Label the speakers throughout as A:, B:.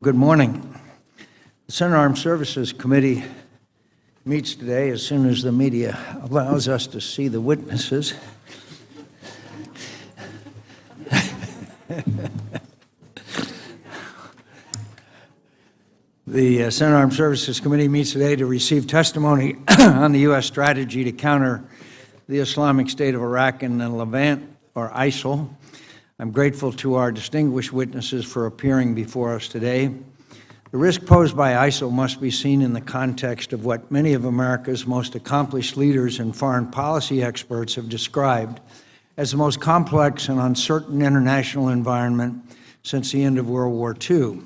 A: Good morning. The Senate Armed Services Committee meets today as soon as the media allows us to see the witnesses. The Senate Armed Services Committee meets today to receive testimony on the U.S. strategy to counter the Islamic State of Iraq and the Levant, or ISIL. I'm grateful to our distinguished witnesses for appearing before us today. The risk posed by ISIL must be seen in the context of what many of America's most accomplished leaders and foreign policy experts have described as the most complex and uncertain international environment since the end of World War II.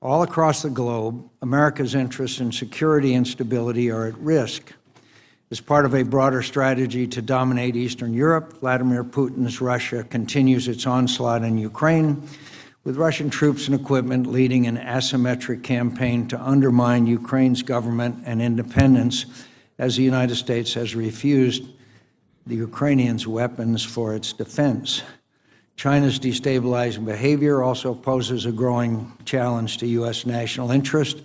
A: All across the globe, America's interests in security and stability are at risk. As part of a broader strategy to dominate Eastern Europe, Vladimir Putin's Russia continues its onslaught in Ukraine, with Russian troops and equipment leading an asymmetric campaign to undermine Ukraine's government and independence, as the United States has refused the Ukrainians weapons for its defense. China's destabilizing behavior also poses a growing challenge to U.S. national interest.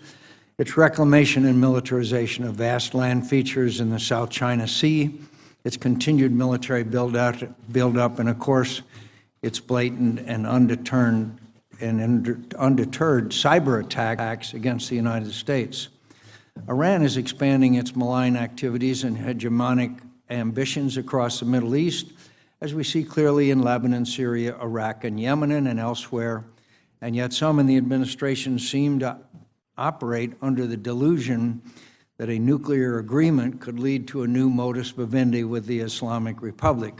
A: Its reclamation and militarization of vast land features in the South China Sea, its continued military build-up, and of course, its blatant and undeterred cyber attacks against the United States. Iran is expanding its malign activities and hegemonic ambitions across the Middle East, as we see clearly in Lebanon, Syria, Iraq, and Yemen, and elsewhere, and yet some in the administration seem to operate under the delusion that a nuclear agreement could lead to a new modus vivendi with the Islamic Republic.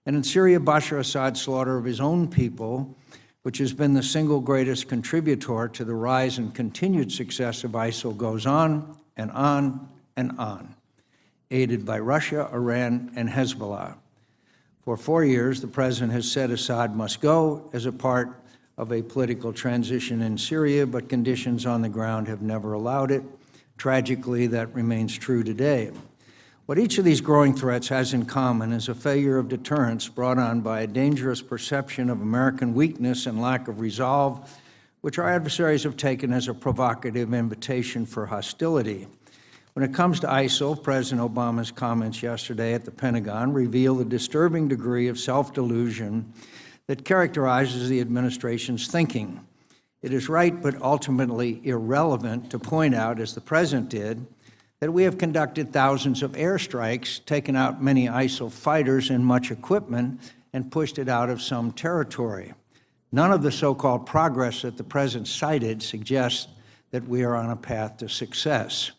A: And in Syria, Bashar Assad's slaughter of his own people, which has been the single greatest contributor to the rise and continued success of ISIL, goes on and on and on, aided by Russia, Iran, and Hezbollah. For 4 years, the president has said Assad must go as a part of a political transition in Syria, but conditions on the ground have never allowed it. Tragically, that remains true today. What each of these growing threats has in common is a failure of deterrence brought on by a dangerous perception of American weakness and lack of resolve, which our adversaries have taken as a provocative invitation for hostility. When it comes to ISIL, President Obama's comments yesterday at the Pentagon reveal the disturbing degree of self-delusion that characterizes the administration's thinking. It is right, but ultimately irrelevant, to point out, as the president did, that we have conducted thousands of airstrikes, taken out many ISIL fighters and much equipment, and pushed it out of some territory. None of the so-called progress that the president cited suggests that we are on a path to success.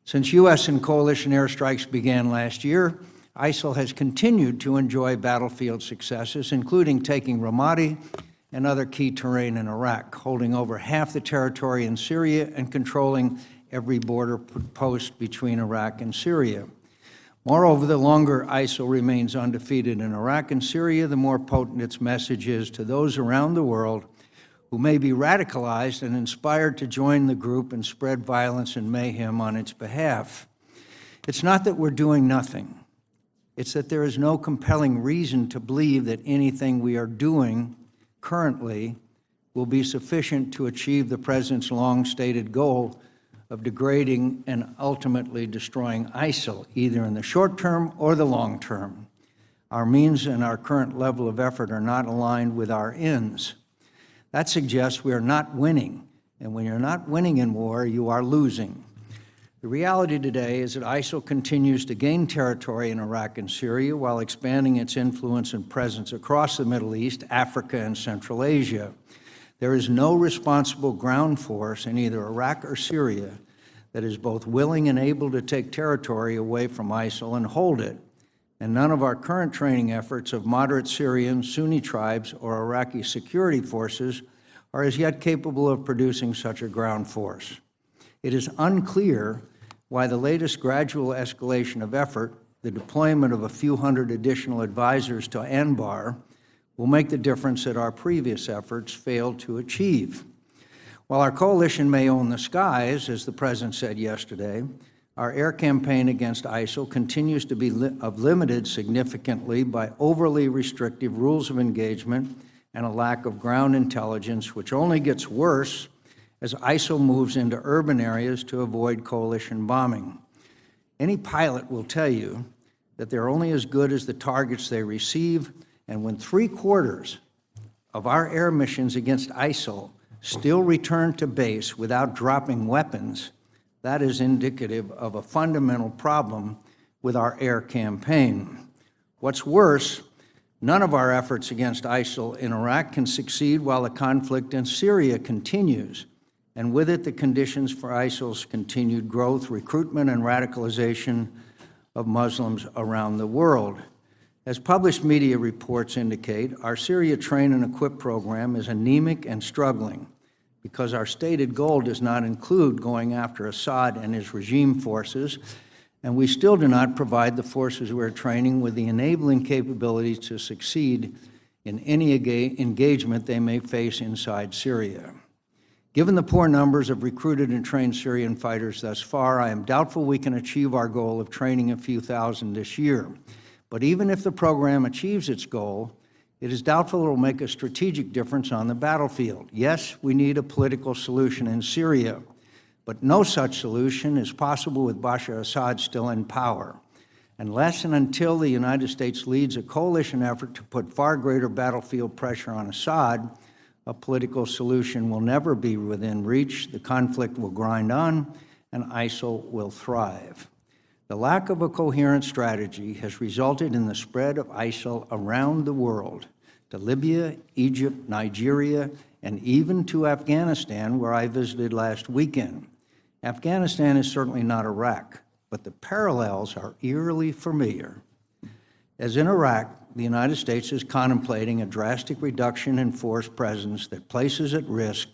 A: Since U.S. and coalition airstrikes began last year, ISIL has continued to enjoy battlefield successes, including taking Ramadi and other key terrain in Iraq, holding over half the territory in Syria and controlling every border post between Iraq and Syria. Moreover, the longer ISIL remains undefeated in Iraq and Syria, the more potent its message is to those around the world who may be radicalized and inspired to join the group and spread violence and mayhem on its behalf. It's not that we're doing nothing. It's that there is no compelling reason to believe that anything we are doing currently will be sufficient to achieve the president's long-stated goal of degrading and ultimately destroying ISIL, either in the short term or the long term. Our means and our current level of effort are not aligned with our ends. That suggests we are not winning, and when you're not winning in war, you are losing. The reality today is that ISIL continues to gain territory in Iraq and Syria while expanding its influence and presence across the Middle East, Africa, and Central Asia. There is no responsible ground force in either Iraq or Syria that is both willing and able to take territory away from ISIL and hold it. And none of our current training efforts of moderate Syrian, Sunni tribes, or Iraqi security forces are as yet capable of producing such a ground force. It is unclear why the latest gradual escalation of effort, the deployment of a few hundred additional advisors to Anbar, will make the difference that our previous efforts failed to achieve. While our coalition may own the skies, as the president said yesterday, our air campaign against ISIL continues to be limited significantly by overly restrictive rules of engagement and a lack of ground intelligence, which only gets worse as ISIL moves into urban areas to avoid coalition bombing. Any pilot will tell you that they're only as good as the targets they receive, and when 3/4 of our air missions against ISIL still return to base without dropping weapons, that is indicative of a fundamental problem with our air campaign. What's worse, none of our efforts against ISIL in Iraq can succeed while the conflict in Syria continues, and with it the conditions for ISIL's continued growth, recruitment, and radicalization of Muslims around the world. As published media reports indicate, our Syria Train and Equip program is anemic and struggling because our stated goal does not include going after Assad and his regime forces, and we still do not provide the forces we're training with the enabling capabilities to succeed in any engagement they may face inside Syria. Given the poor numbers of recruited and trained Syrian fighters thus far, I am doubtful we can achieve our goal of training a few thousand this year. But even if the program achieves its goal, it is doubtful it will make a strategic difference on the battlefield. Yes, we need a political solution in Syria, but no such solution is possible with Bashar Assad still in power. Unless and until the United States leads a coalition effort to put far greater battlefield pressure on Assad, a political solution will never be within reach, the conflict will grind on, and ISIL will thrive. The lack of a coherent strategy has resulted in the spread of ISIL around the world, to Libya, Egypt, Nigeria, and even to Afghanistan, where I visited last weekend. Afghanistan is certainly not Iraq, but the parallels are eerily familiar. As in Iraq, the United States is contemplating a drastic reduction in force presence that places at risk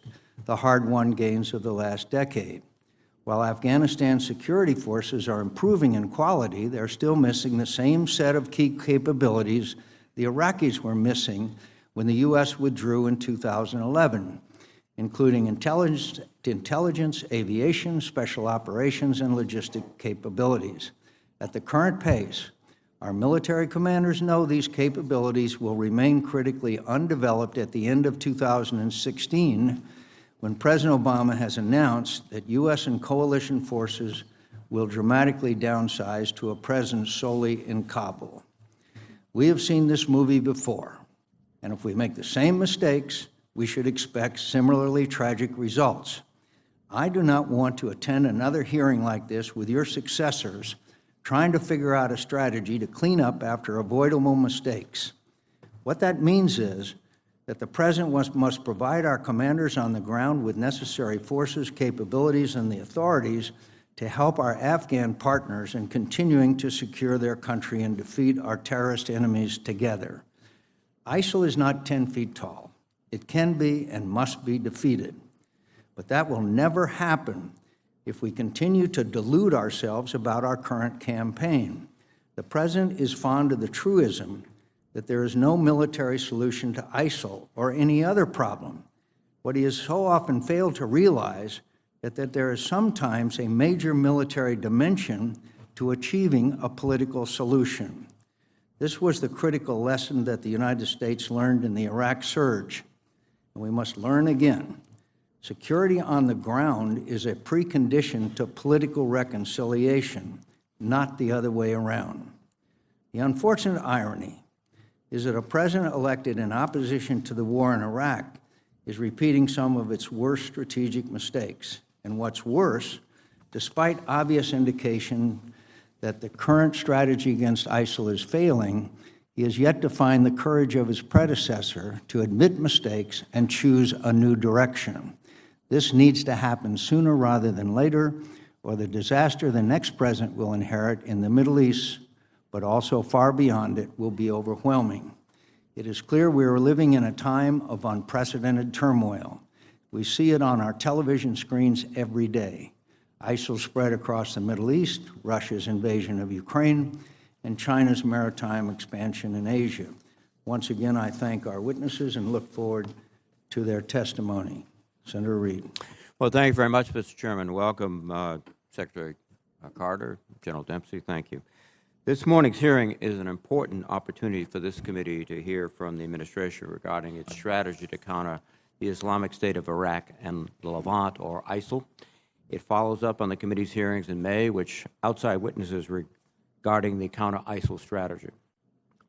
A: the hard-won gains of the last decade. While Afghanistan's security forces are improving in quality, they're still missing the same set of key capabilities the Iraqis were missing when the U.S. withdrew in 2011, including intelligence, aviation, special operations, and logistic capabilities. At the current pace, our military commanders know these capabilities will remain critically undeveloped at the end of 2016, when President Obama has announced that U.S. and coalition forces will dramatically downsize to a presence solely in Kabul. We have seen this movie before, and if we make the same mistakes, we should expect similarly tragic results. I do not want to attend another hearing like this with your successors trying to figure out a strategy to clean up after avoidable mistakes. What that means is that the President must provide our commanders on the ground with necessary forces, capabilities, and the authorities to help our Afghan partners in continuing to secure their country and defeat our terrorist enemies together. ISIL is not 10 feet tall. It can be and must be defeated. But that will never happen if we continue to delude ourselves about our current campaign. The President is fond of the truism that there is no military solution to ISIL or any other problem. What he has so often failed to realize is that there is sometimes a major military dimension to achieving a political solution. This was the critical lesson that the United States learned in the Iraq surge, and we must learn again. Security on the ground is a precondition to political reconciliation, not the other way around. The unfortunate irony is that a president elected in opposition to the war in Iraq is repeating some of its worst strategic mistakes. And what's worse, despite obvious indication that the current strategy against ISIL is failing, he has yet to find the courage of his predecessor to admit mistakes and choose a new direction. This needs to happen sooner rather than later, or the disaster the next president will inherit in the Middle East, but also far beyond it, will be overwhelming. It is clear we are living in a time of unprecedented turmoil. We see it on our television screens every day. ISIL spread across the Middle East, Russia's invasion of Ukraine, and China's maritime expansion in Asia. Once again, I thank our witnesses and look forward to their testimony. Senator Reid.
B: Well, thank you very much, Mr. Chairman. Welcome, Secretary Carter, General Dempsey. Thank you. This morning's hearing is an important opportunity for this committee to hear from the administration regarding its strategy to counter the Islamic State of Iraq and the Levant, or ISIL. It follows up on the committee's hearings in May, which outside witnesses regarding the counter-ISIL strategy.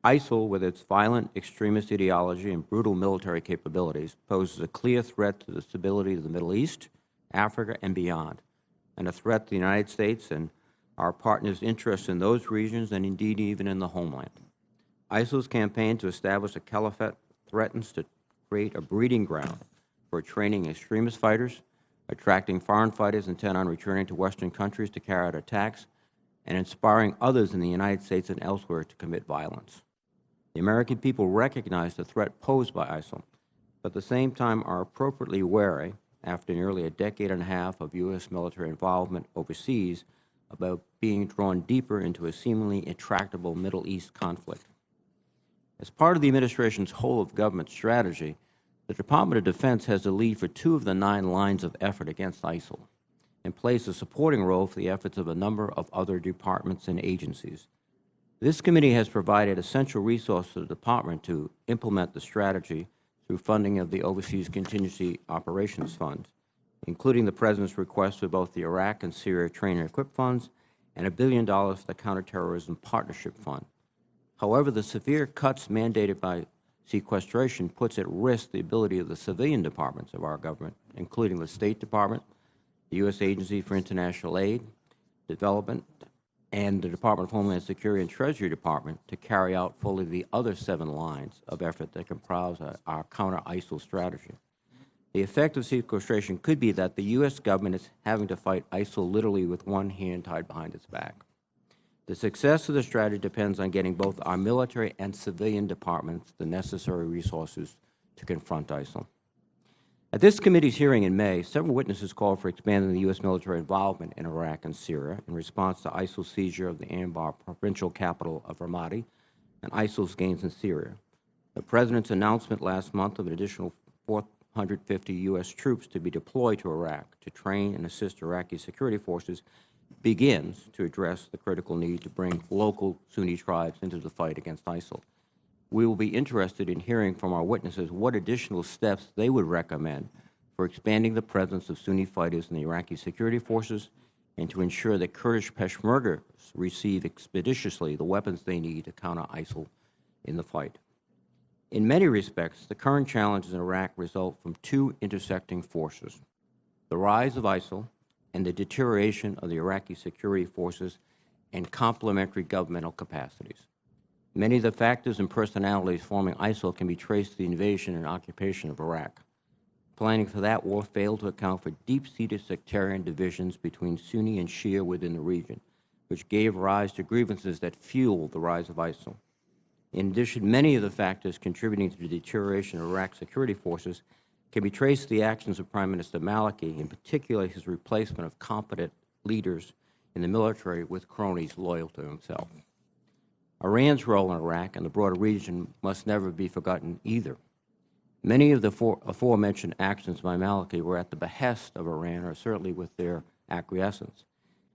B: ISIL, with its violent extremist ideology and brutal military capabilities, poses a clear threat to the stability of the Middle East, Africa, and beyond, and a threat to the United States and our partners' interests in those regions and indeed even in the homeland. ISIL's campaign to establish a caliphate threatens to create a breeding ground for training extremist fighters, attracting foreign fighters intent on returning to Western countries to carry out attacks, and inspiring others in the United States and elsewhere to commit violence. The American people recognize the threat posed by ISIL, but at the same time are appropriately wary, after nearly a decade and a half of U.S. military involvement overseas, about being drawn deeper into a seemingly intractable Middle East conflict. As part of the administration's whole-of-government strategy, the Department of Defense has the lead for 2 of the 9 lines of effort against ISIL and plays a supporting role for the efforts of a number of other departments and agencies. This committee has provided essential resources to the department to implement the strategy through funding of the Overseas Contingency Operations Fund, including the President's request for both the Iraq and Syria Train and Equip Funds and $1 billion for the Counterterrorism Partnership Fund. However, the severe cuts mandated by sequestration puts at risk the ability of the civilian departments of our government, including the State Department, the U.S. Agency for International Aid, Development, and the Department of Homeland Security and Treasury Department to carry out fully the other 7 lines of effort that comprise our counter-ISIL strategy. The effect of sequestration could be that the U.S. government is having to fight ISIL literally with one hand tied behind its back. The success of the strategy depends on getting both our military and civilian departments the necessary resources to confront ISIL. At this committee's hearing in May, several witnesses called for expanding the U.S. military involvement in Iraq and Syria in response to ISIL's seizure of the Anbar provincial capital of Ramadi and ISIL's gains in Syria. The President's announcement last month of an additional 450 U.S. troops to be deployed to Iraq to train and assist Iraqi security forces begins to address the critical need to bring local Sunni tribes into the fight against ISIL. We will be interested in hearing from our witnesses what additional steps they would recommend for expanding the presence of Sunni fighters in the Iraqi security forces and to ensure that Kurdish Peshmergas receive expeditiously the weapons they need to counter ISIL in the fight. In many respects, the current challenges in Iraq result from 2 intersecting forces: the rise of ISIL and the deterioration of the Iraqi security forces and complementary governmental capacities. Many of the factors and personalities forming ISIL can be traced to the invasion and occupation of Iraq. Planning for that war failed to account for deep-seated sectarian divisions between Sunni and Shia within the region, which gave rise to grievances that fueled the rise of ISIL. In addition, many of the factors contributing to the deterioration of Iraq's security forces can be traced to the actions of Prime Minister Maliki, in particular his replacement of competent leaders in the military with cronies loyal to himself. Iran's role in Iraq and the broader region must never be forgotten either. Many of the aforementioned actions by Maliki were at the behest of Iran, or certainly with their acquiescence.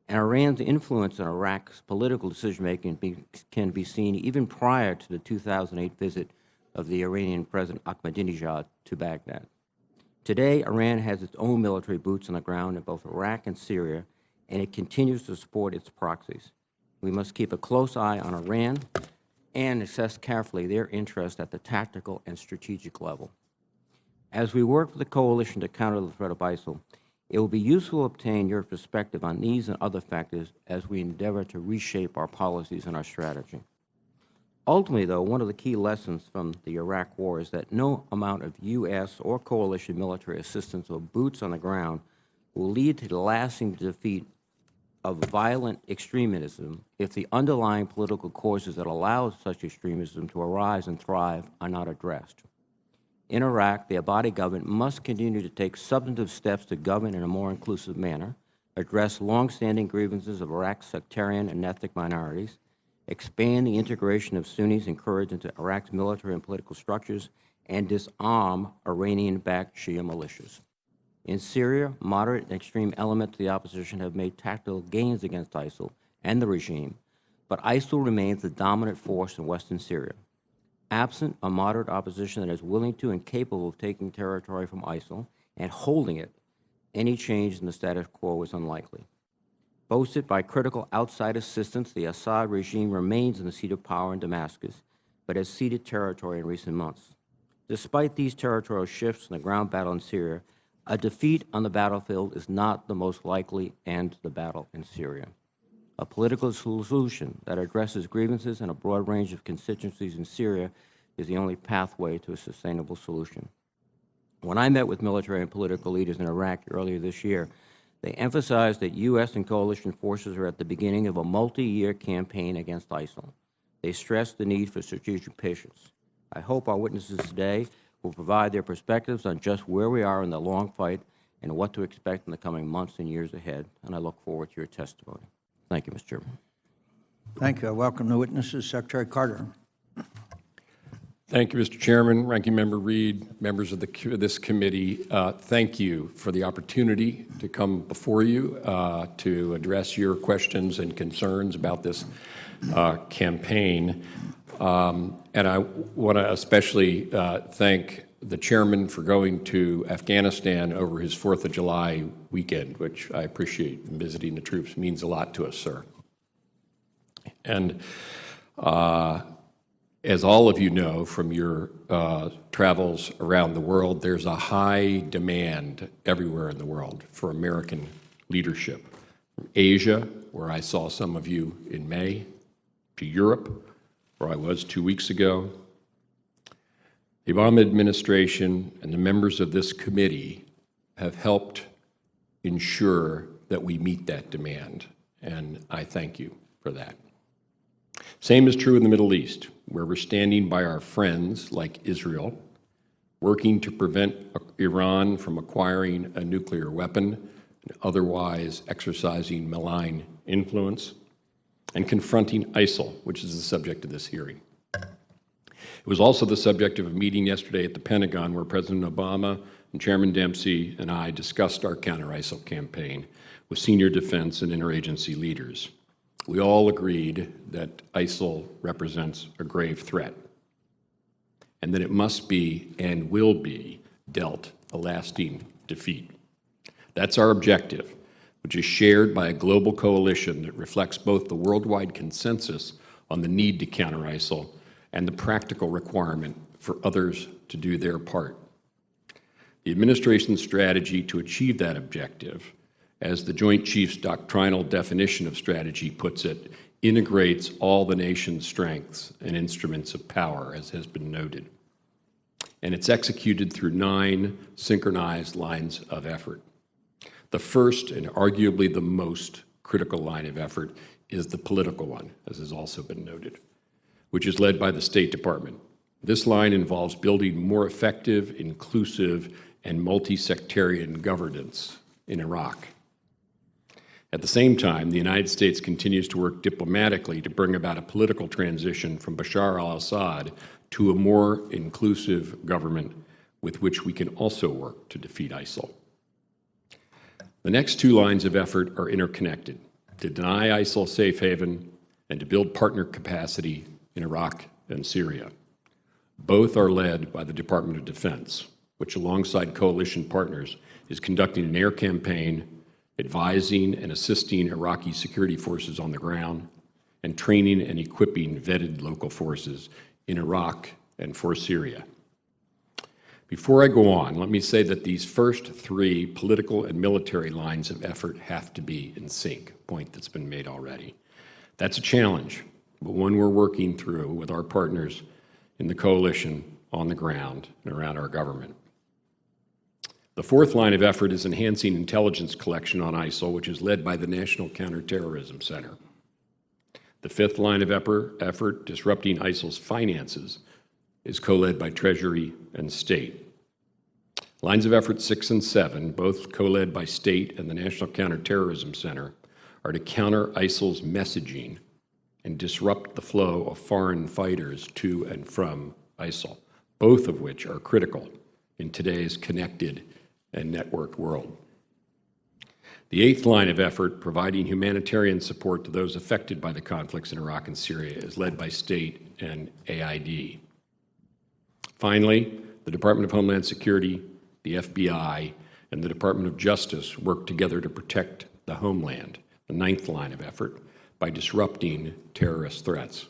B: And Iran's influence on Iraq's political decision-making can be seen even prior to the 2008 visit of the Iranian President Ahmadinejad to Baghdad. Today, Iran has its own military boots on the ground in both Iraq and Syria, and it continues to support its proxies. We must keep a close eye on Iran and assess carefully their interests at the tactical and strategic level. As we work with the coalition to counter the threat of ISIL, it will be useful to obtain your perspective on these and other factors as we endeavor to reshape our policies and our strategy. Ultimately, though, one of the key lessons from the Iraq War is that no amount of U.S. or coalition military assistance or boots on the ground will lead to the lasting defeat of violent extremism if the underlying political causes that allow such extremism to arise and thrive are not addressed. In Iraq, the Abadi government must continue to take substantive steps to govern in a more inclusive manner, address longstanding grievances of Iraq's sectarian and ethnic minorities, expand the integration of Sunnis and Kurds into Iraq's military and political structures, and disarm Iranian-backed Shia militias. In Syria, moderate and extreme elements of the opposition have made tactical gains against ISIL and the regime, but ISIL remains the dominant force in western Syria. Absent a moderate opposition that is willing to and capable of taking territory from ISIL and holding it, any change in the status quo is unlikely. Boasted by critical outside assistance, the Assad regime remains in the seat of power in Damascus, but has ceded territory in recent months. Despite these territorial shifts in the ground battle in Syria, a defeat on the battlefield is not the most likely end to the battle in Syria. A political solution that addresses grievances in a broad range of constituencies in Syria is the only pathway to a sustainable solution. When I met with military and political leaders in Iraq earlier this year, they emphasized that U.S. and coalition forces are at the beginning of a multi-year campaign against ISIL. They stressed the need for strategic patience. I hope our witnesses today will provide their perspectives on just where we are in the long fight and what to expect in the coming months and years ahead, and I look forward to your testimony. Thank you, Mr. Chairman.
A: Thank you. I welcome the witnesses. Secretary Carter.
C: Thank you, Mr. Chairman, Ranking Member Reed, members of this committee. Thank you for the opportunity to come before you to address your questions and concerns about this campaign. And I want to especially thank the chairman for going to Afghanistan over his 4th of July weekend, which I appreciate. Visiting the troops means a lot to us, sir. And as all of you know from your travels around the world, there's a high demand everywhere in the world for American leadership. From Asia, where I saw some of you in May, to Europe, where I was 2 weeks ago. The Obama administration and the members of this committee have helped ensure that we meet that demand, and I thank you for that. Same is true in the Middle East, where we're standing by our friends like Israel, working to prevent Iran from acquiring a nuclear weapon and otherwise exercising malign influence, and confronting ISIL, which is the subject of this hearing. It was also the subject of a meeting yesterday at the Pentagon where President Obama and Chairman Dempsey and I discussed our counter-ISIL campaign with senior defense and interagency leaders. We all agreed that ISIL represents a grave threat and that it must be and will be dealt a lasting defeat. That's our objective, which is shared by a global coalition that reflects both the worldwide consensus on the need to counter ISIL and the practical requirement for others to do their part. The administration's strategy to achieve that objective, as the Joint Chiefs' doctrinal definition of strategy puts it, integrates all the nation's strengths and instruments of power, as has been noted. And it's executed through 9 synchronized lines of effort. The first, and arguably the most critical line of effort, is the political one, as has also been noted, which is led by the State Department. This line involves building more effective, inclusive, and multi-sectarian governance in Iraq. At the same time, the United States continues to work diplomatically to bring about a political transition from Bashar al-Assad to a more inclusive government with which we can also work to defeat ISIL. The next 2 lines of effort are interconnected: to deny ISIL safe haven and to build partner capacity in Iraq and Syria. Both are led by the Department of Defense, which alongside coalition partners is conducting an air campaign, advising and assisting Iraqi security forces on the ground, and training and equipping vetted local forces in Iraq and for Syria. Before I go on, let me say that these first 3 political and military lines of effort have to be in sync, a point that's been made already. That's a challenge, but one we're working through with our partners in the coalition on the ground and around our government. The 4th line of effort is enhancing intelligence collection on ISIL, which is led by the National Counterterrorism Center. The 5th line of effort, disrupting ISIL's finances, is co-led by Treasury and State. Lines of effort 6 and 7, both co-led by State and the National Counterterrorism Center, are to counter ISIL's messaging and disrupt the flow of foreign fighters to and from ISIL, both of which are critical in today's connected and networked world. The 8th line of effort, providing humanitarian support to those affected by the conflicts in Iraq and Syria, is led by State and AID. Finally, the Department of Homeland Security, the FBI, and the Department of Justice work together to protect the homeland, the ninth line of effort, by disrupting terrorist threats.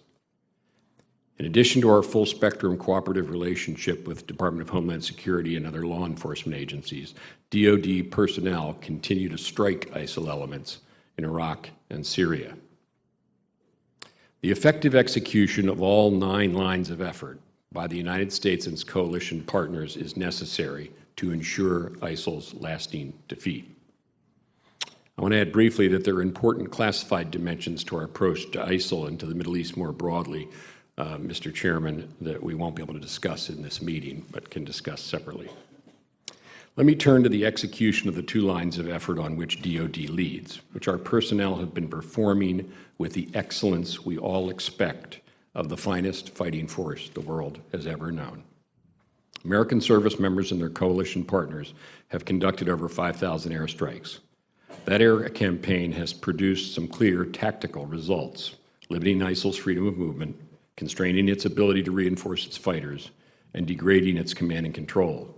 C: In addition to our full-spectrum cooperative relationship with Department of Homeland Security and other law enforcement agencies, DoD personnel continue to strike ISIL elements in Iraq and Syria. The effective execution of all 9 lines of effort by the United States and its coalition partners is necessary to ensure ISIL's lasting defeat. I want to add briefly that there are important classified dimensions to our approach to ISIL and to the Middle East more broadly, Mr. Chairman, that we won't be able to discuss in this meeting, but can discuss separately. Let me turn to the execution of the 2 lines of effort on which DoD leads, which our personnel have been performing with the excellence we all expect of the finest fighting force the world has ever known. American service members and their coalition partners have conducted over 5,000 airstrikes. That air campaign has produced some clear tactical results, limiting ISIL's freedom of movement, constraining its ability to reinforce its fighters, and degrading its command and control.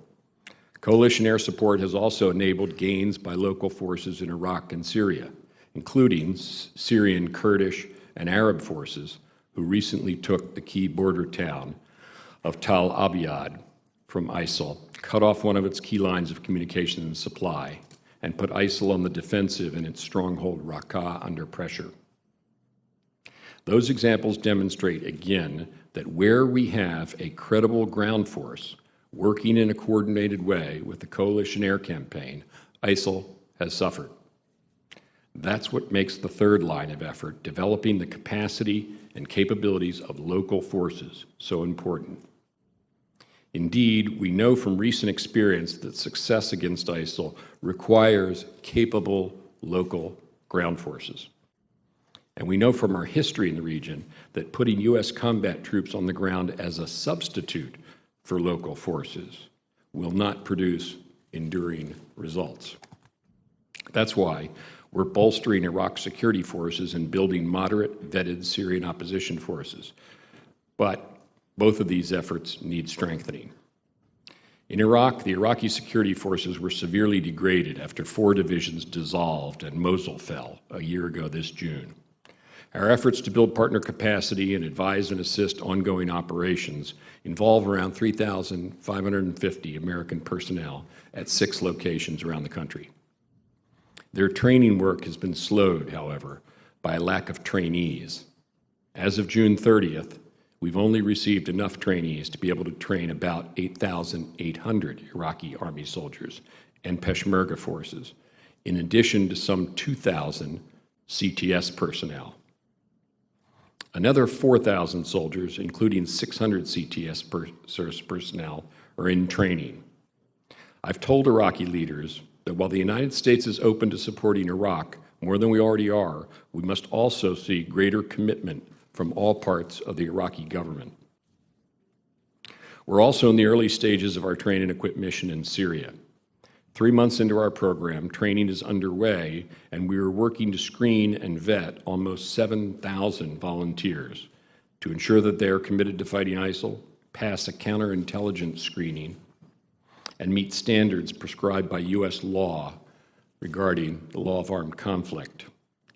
C: Coalition air support has also enabled gains by local forces in Iraq and Syria, including Syrian Kurdish and Arab forces who recently took the key border town of Tal Abyad from ISIL, cut off one of its key lines of communication and supply, and put ISIL on the defensive and its stronghold Raqqa under pressure. Those examples demonstrate again that where we have a credible ground force working in a coordinated way with the coalition air campaign, ISIL has suffered. That's what makes the 3rd line of effort, developing the capacity and capabilities of local forces, so important. Indeed, we know from recent experience that success against ISIL requires capable local ground forces. And we know from our history in the region that putting U.S. combat troops on the ground as a substitute for local forces will not produce enduring results. That's why we're bolstering Iraq's security forces and building moderate, vetted Syrian opposition forces. But both of these efforts need strengthening. In Iraq, the Iraqi security forces were severely degraded after 4 divisions dissolved and Mosul fell a year ago this June. Our efforts to build partner capacity and advise and assist ongoing operations involve around 3,550 American personnel at 6 locations around the country. Their training work has been slowed, however, by a lack of trainees. As of June 30th, we've only received enough trainees to be able to train about 8,800 Iraqi Army soldiers and Peshmerga forces, in addition to some 2,000 CTS personnel. Another 4,000 soldiers, including 600 CTS personnel, are in training. I've told Iraqi leaders that while the United States is open to supporting Iraq more than we already are, we must also see greater commitment from all parts of the Iraqi government. We're also in the early stages of our train and equip mission in Syria. 3 months into our program, training is underway, and we are working to screen and vet almost 7,000 volunteers to ensure that they are committed to fighting ISIL, pass a counterintelligence screening, and meet standards prescribed by U.S. law regarding the law of armed conflict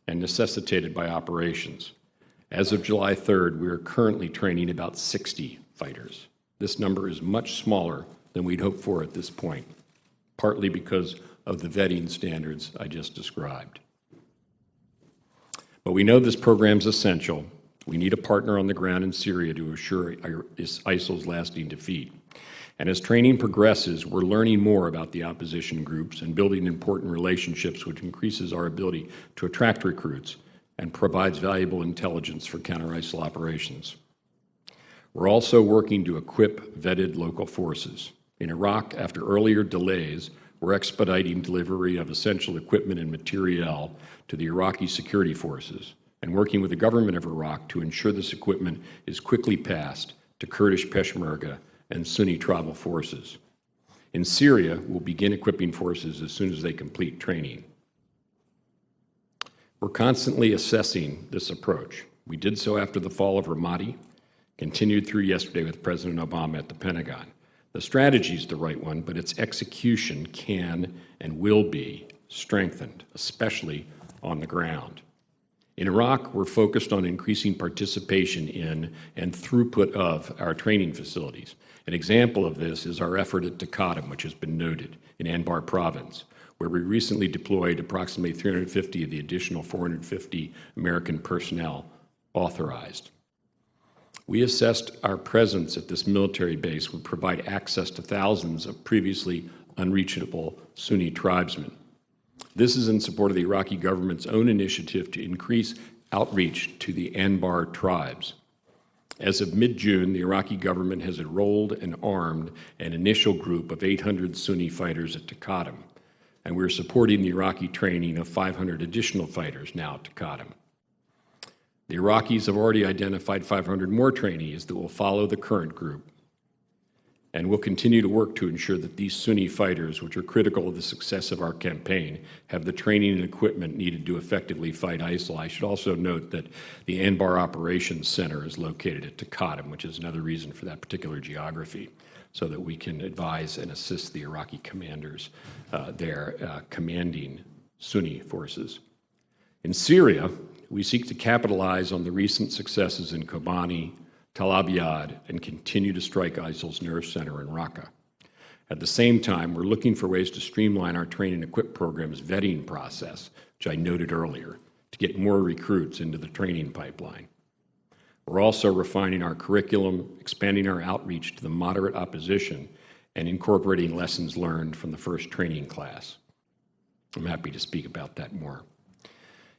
C: and necessitated by operations. As of July 3rd, we are currently training about 60 fighters. This number is much smaller than we'd hoped for at this point, partly because of the vetting standards I just described. But we know this program is essential. We need a partner on the ground in Syria to assure ISIL's lasting defeat. And as training progresses, we're learning more about the opposition groups and building important relationships, which increases our ability to attract recruits and provides valuable intelligence for counter-ISIL operations. We're also working to equip vetted local forces. In Iraq, after earlier delays, we're expediting delivery of essential equipment and materiel to the Iraqi security forces and working with the government of Iraq to ensure this equipment is quickly passed to Kurdish Peshmerga and Sunni tribal forces. In Syria, we'll begin equipping forces as soon as they complete training. We're constantly assessing this approach. We did so after the fall of Ramadi, continued through yesterday with President Obama at the Pentagon. The strategy is the right one, but its execution can and will be strengthened, especially on the ground. In Iraq, we're focused on increasing participation in and throughput of our training facilities. An example of this is our effort at Taqadum, which has been noted, in Anbar Province, where we recently deployed approximately 350 of the additional 450 American personnel authorized. We assessed our presence at this military base would provide access to thousands of previously unreachable Sunni tribesmen. This is in support of the Iraqi government's own initiative to increase outreach to the Anbar tribes. As of mid-June, the Iraqi government has enrolled and armed an initial group of 800 Sunni fighters at Taqadum, and we're supporting the Iraqi training of 500 additional fighters now at Taqadum. The Iraqis have already identified 500 more trainees that will follow the current group, and will continue to work to ensure that these Sunni fighters, which are critical of the success of our campaign, have the training and equipment needed to effectively fight ISIL. I should also note that the Anbar Operations Center is located at Taqadum, which is another reason for that particular geography, so that we can advise and assist the Iraqi commanders there commanding Sunni forces. In Syria, we seek to capitalize on the recent successes in Kobani, Tal Abyad, and continue to strike ISIL's nerve center in Raqqa. At the same time, we're looking for ways to streamline our train and equip program's vetting process, which I noted earlier, to get more recruits into the training pipeline. We're also refining our curriculum, expanding our outreach to the moderate opposition, and incorporating lessons learned from the first training class. I'm happy to speak about that more.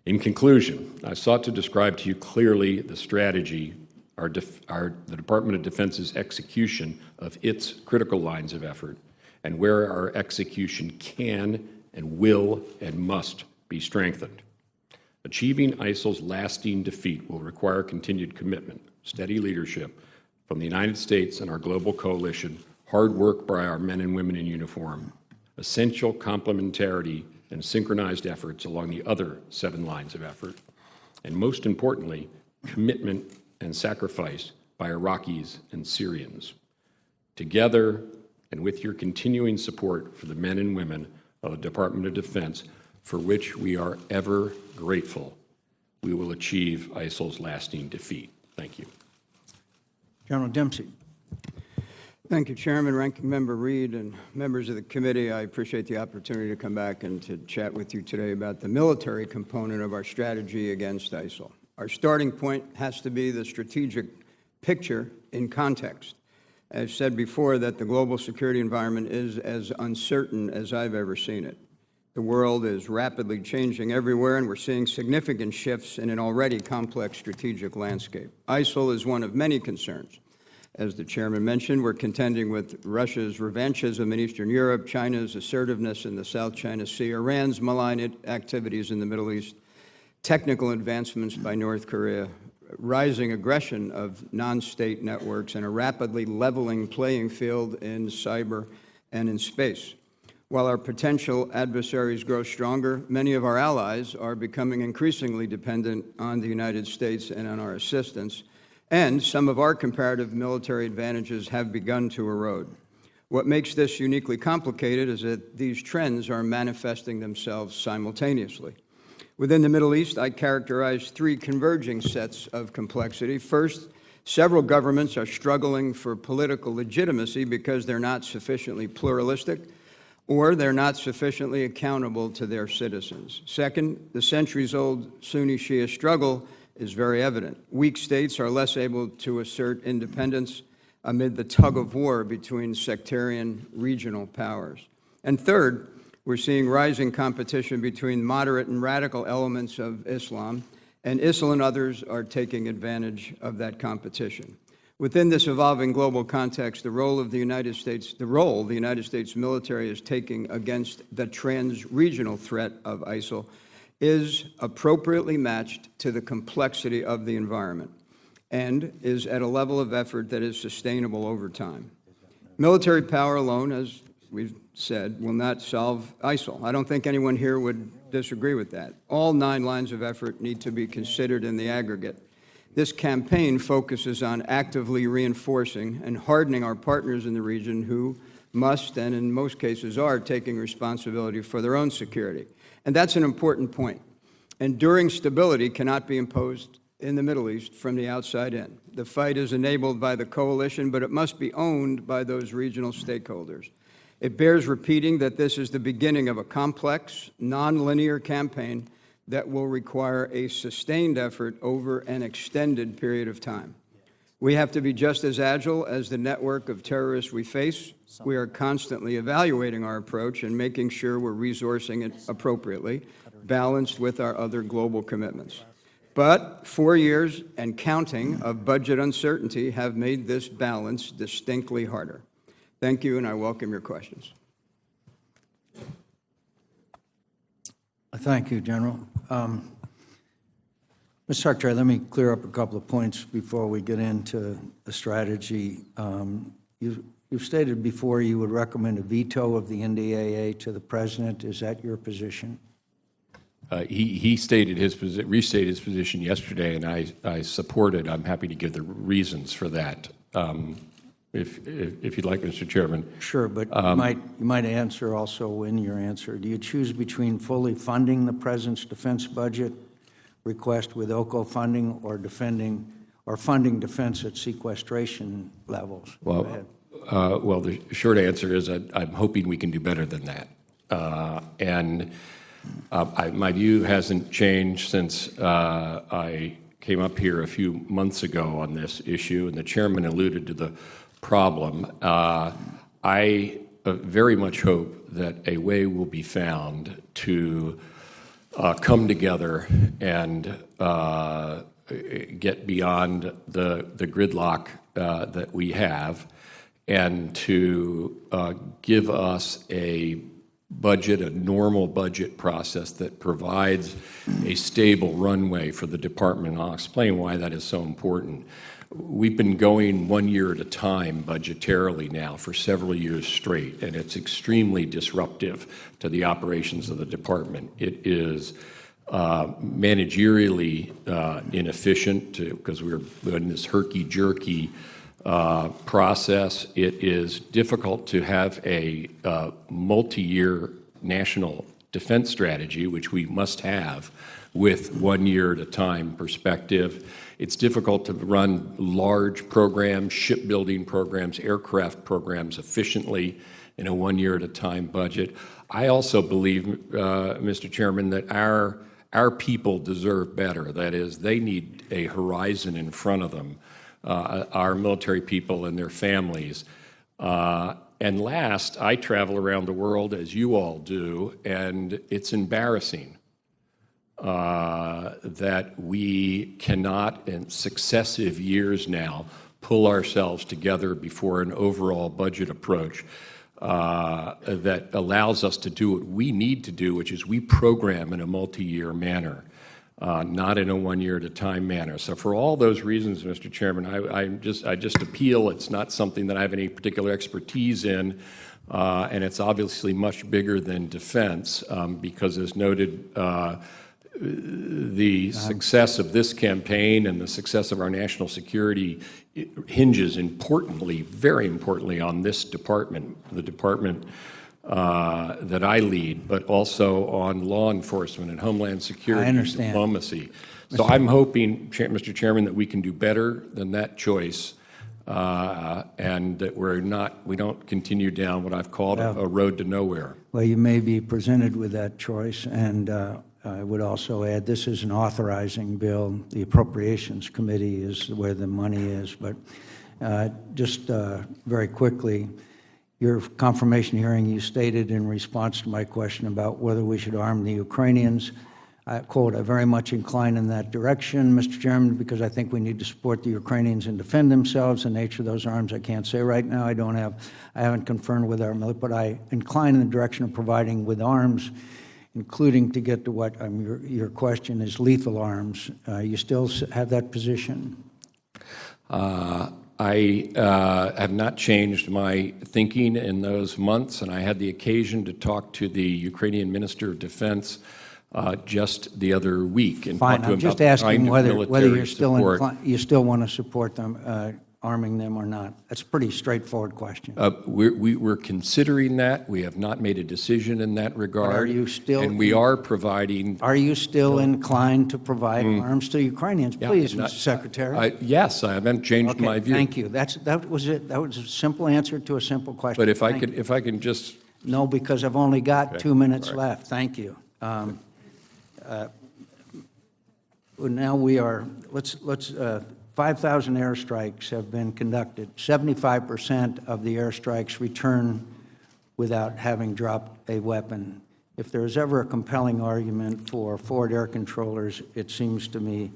C: In conclusion, I sought to describe to you clearly the strategy, the Department of Defense's execution of its critical lines of effort, and where our execution can and will and must be strengthened. Achieving ISIL's lasting defeat will require continued commitment, steady leadership from the United States and our global coalition, hard work by our men and women in uniform, essential complementarity and synchronized efforts along the other 7 lines of effort, and most importantly, commitment and sacrifice by Iraqis and Syrians. Together, and with your continuing support for the men and women of the Department of Defense, for which we are ever grateful, we will achieve ISIL's lasting defeat. Thank you.
A: General Dempsey.
D: Thank you, Chairman, Ranking Member Reed, and members of the committee. I appreciate the opportunity to come back and to chat with you today about the military component of our strategy against ISIL. Our starting point has to be the strategic picture in context. I've said before that the global security environment is as uncertain as I've ever seen it. The world is rapidly changing everywhere, and we're seeing significant shifts in an already complex strategic landscape. ISIL is one of many concerns. As the chairman mentioned, we're contending with Russia's revanchism in Eastern Europe, China's assertiveness in the South China Sea, Iran's malign activities in the Middle East, technical advancements by North Korea, rising aggression of non-state networks, and a rapidly leveling playing field in cyber and in space. While our potential adversaries grow stronger, many of our allies are becoming increasingly dependent on the United States and on our assistance, and some of our comparative military advantages have begun to erode. What makes this uniquely complicated is that these trends are manifesting themselves simultaneously. Within the Middle East, I characterize 3 converging sets of complexity. First, several governments are struggling for political legitimacy because they're not sufficiently pluralistic or they're not sufficiently accountable to their citizens. Second, the centuries-old Sunni-Shia struggle is very evident. Weak states are less able to assert independence amid the tug-of-war between sectarian regional powers. And third, we're seeing rising competition between moderate and radical elements of Islam, and ISIL and others are taking advantage of that competition. Within this evolving global context, the role the United States military is taking against the trans-regional threat of ISIL is appropriately matched to the complexity of the environment and is at a level of effort that is sustainable over time. Military power alone, as we've said, will not solve ISIL. I don't think anyone here would disagree with that. All 9 lines of effort need to be considered in the aggregate. This campaign focuses on actively reinforcing and hardening our partners in the region who must, and in most cases are, taking responsibility for their own security. And that's an important point. Enduring stability cannot be imposed in the Middle East from the outside in. The fight is enabled by the coalition, but it must be owned by those regional stakeholders. It bears repeating that this is the beginning of a complex, nonlinear campaign that will require a sustained effort over an extended period of time. We have to be just as agile as the network of terrorists we face. We are constantly evaluating our approach and making sure we're resourcing it appropriately, balanced with our other global commitments. But 4 years and counting of budget uncertainty have made this balance distinctly harder. Thank you, and I welcome your questions.
A: Thank you, General. Ms. Secretary, let me clear up a couple of points before we get into the strategy. You've stated before you would recommend a veto of the NDAA to the President. Is that your position?
C: He stated restated his position yesterday, and I support it. I'm happy to give the reasons for that, if you'd like, Mr. Chairman.
A: Sure, but you might answer also in your answer. Do you choose between fully funding the President's defense budget request with OCO funding or funding defense at sequestration levels?
C: Well, the short answer is I'm hoping we can do better than that. My view hasn't changed since I came up here a few months ago on this issue, and the chairman alluded to the problem. I very much hope that a way will be found to come together and get beyond the gridlock that we have, and to give us a normal budget process that provides a stable runway for the department. And I'll explain why that is so important. We've been going 1 year at a time budgetarily now for several years straight, and it's extremely disruptive to the operations of the department. It is managerially inefficient because we're in this herky-jerky process. It is difficult to have a multi-year national defense strategy, which we must have, with 1 year at a time perspective. It's difficult to run large programs, shipbuilding programs, aircraft programs efficiently in a 1 year at a time budget. I also believe, Mr. Chairman, that our people deserve better. That is, they need a horizon in front of them. Our military people and their families. And last, I travel around the world, as you all do, and it's embarrassing that we cannot, in successive years now, pull ourselves together before an overall budget approach that allows us to do what we need to do, which is we program in a multi-year manner. Not in a 1 year at a time manner. So for all those reasons, Mr. Chairman, I just appeal. It's not something that I have any particular expertise in, and it's obviously much bigger than defense because, as noted, the success of this campaign and the success of our national security hinges importantly, very importantly, on this department, the department that I lead, but also on law enforcement and homeland security and diplomacy. So I'm hoping, Mr. Chairman, that we can do better than that choice, and that we don't continue down what I've called a road to nowhere.
A: Well, you may be presented with that choice, and I would also add this is an authorizing bill. The Appropriations Committee is where the money is, but just very quickly, your confirmation hearing, you stated in response to my question about whether we should arm the Ukrainians, quote, I very much incline in that direction, Mr. Chairman, because I think we need to support the Ukrainians and defend themselves. The nature of those arms I can't say right now. I haven't confirmed with our military, but I incline in the direction of providing with arms, including to get to what your question is, lethal arms. You still have that position?
C: I have not changed my thinking in those months, and I had the occasion to talk to the Ukrainian Minister of Defense just the other week and
A: Fine,
C: talked to
A: I'm
C: him
A: just
C: about the
A: asking
C: kind of
A: whether
C: military
A: you're still
C: support.
A: you still want to support them, arming them or not. That's a pretty straightforward question.
C: We're considering that. We have not made a decision in that regard.
A: you still-
C: And we are providing.
A: Are you still inclined to provide arms to Ukrainians?
C: Yeah,
A: Please,
C: not-
A: Mr. Secretary.
C: Yes, I haven't changed my view.
A: Thank you. That was it. That was a simple answer to a simple question.
C: But if I
A: Thank you.
C: can just,
A: No, because I've only got 2 minutes
C: all right.
A: left. Thank you. Now we are, 5,000 airstrikes have been conducted. 75% of the airstrikes return without having dropped a weapon. If there's ever a compelling argument for forward air controllers, it seems to me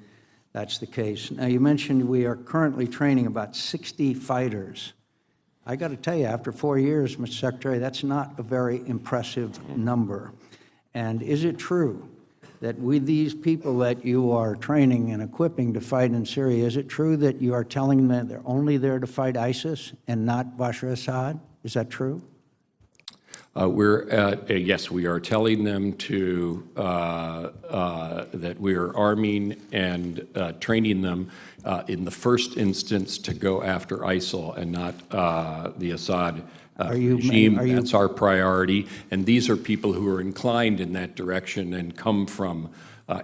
A: that's the case. Now, you mentioned we are currently training about 60 fighters. I got to tell you, after 4 years, Mr. Secretary, that's not a very impressive number. And is it true that with these people that you are training and equipping to fight in Syria, is it true that you are telling them they're only there to fight ISIS and not Bashar Assad? Is that true?
C: yes, we are telling them that we are arming and training them in the first instance to go after ISIL and not the Assad regime. That's our priority. And these are people who are inclined in that direction and come from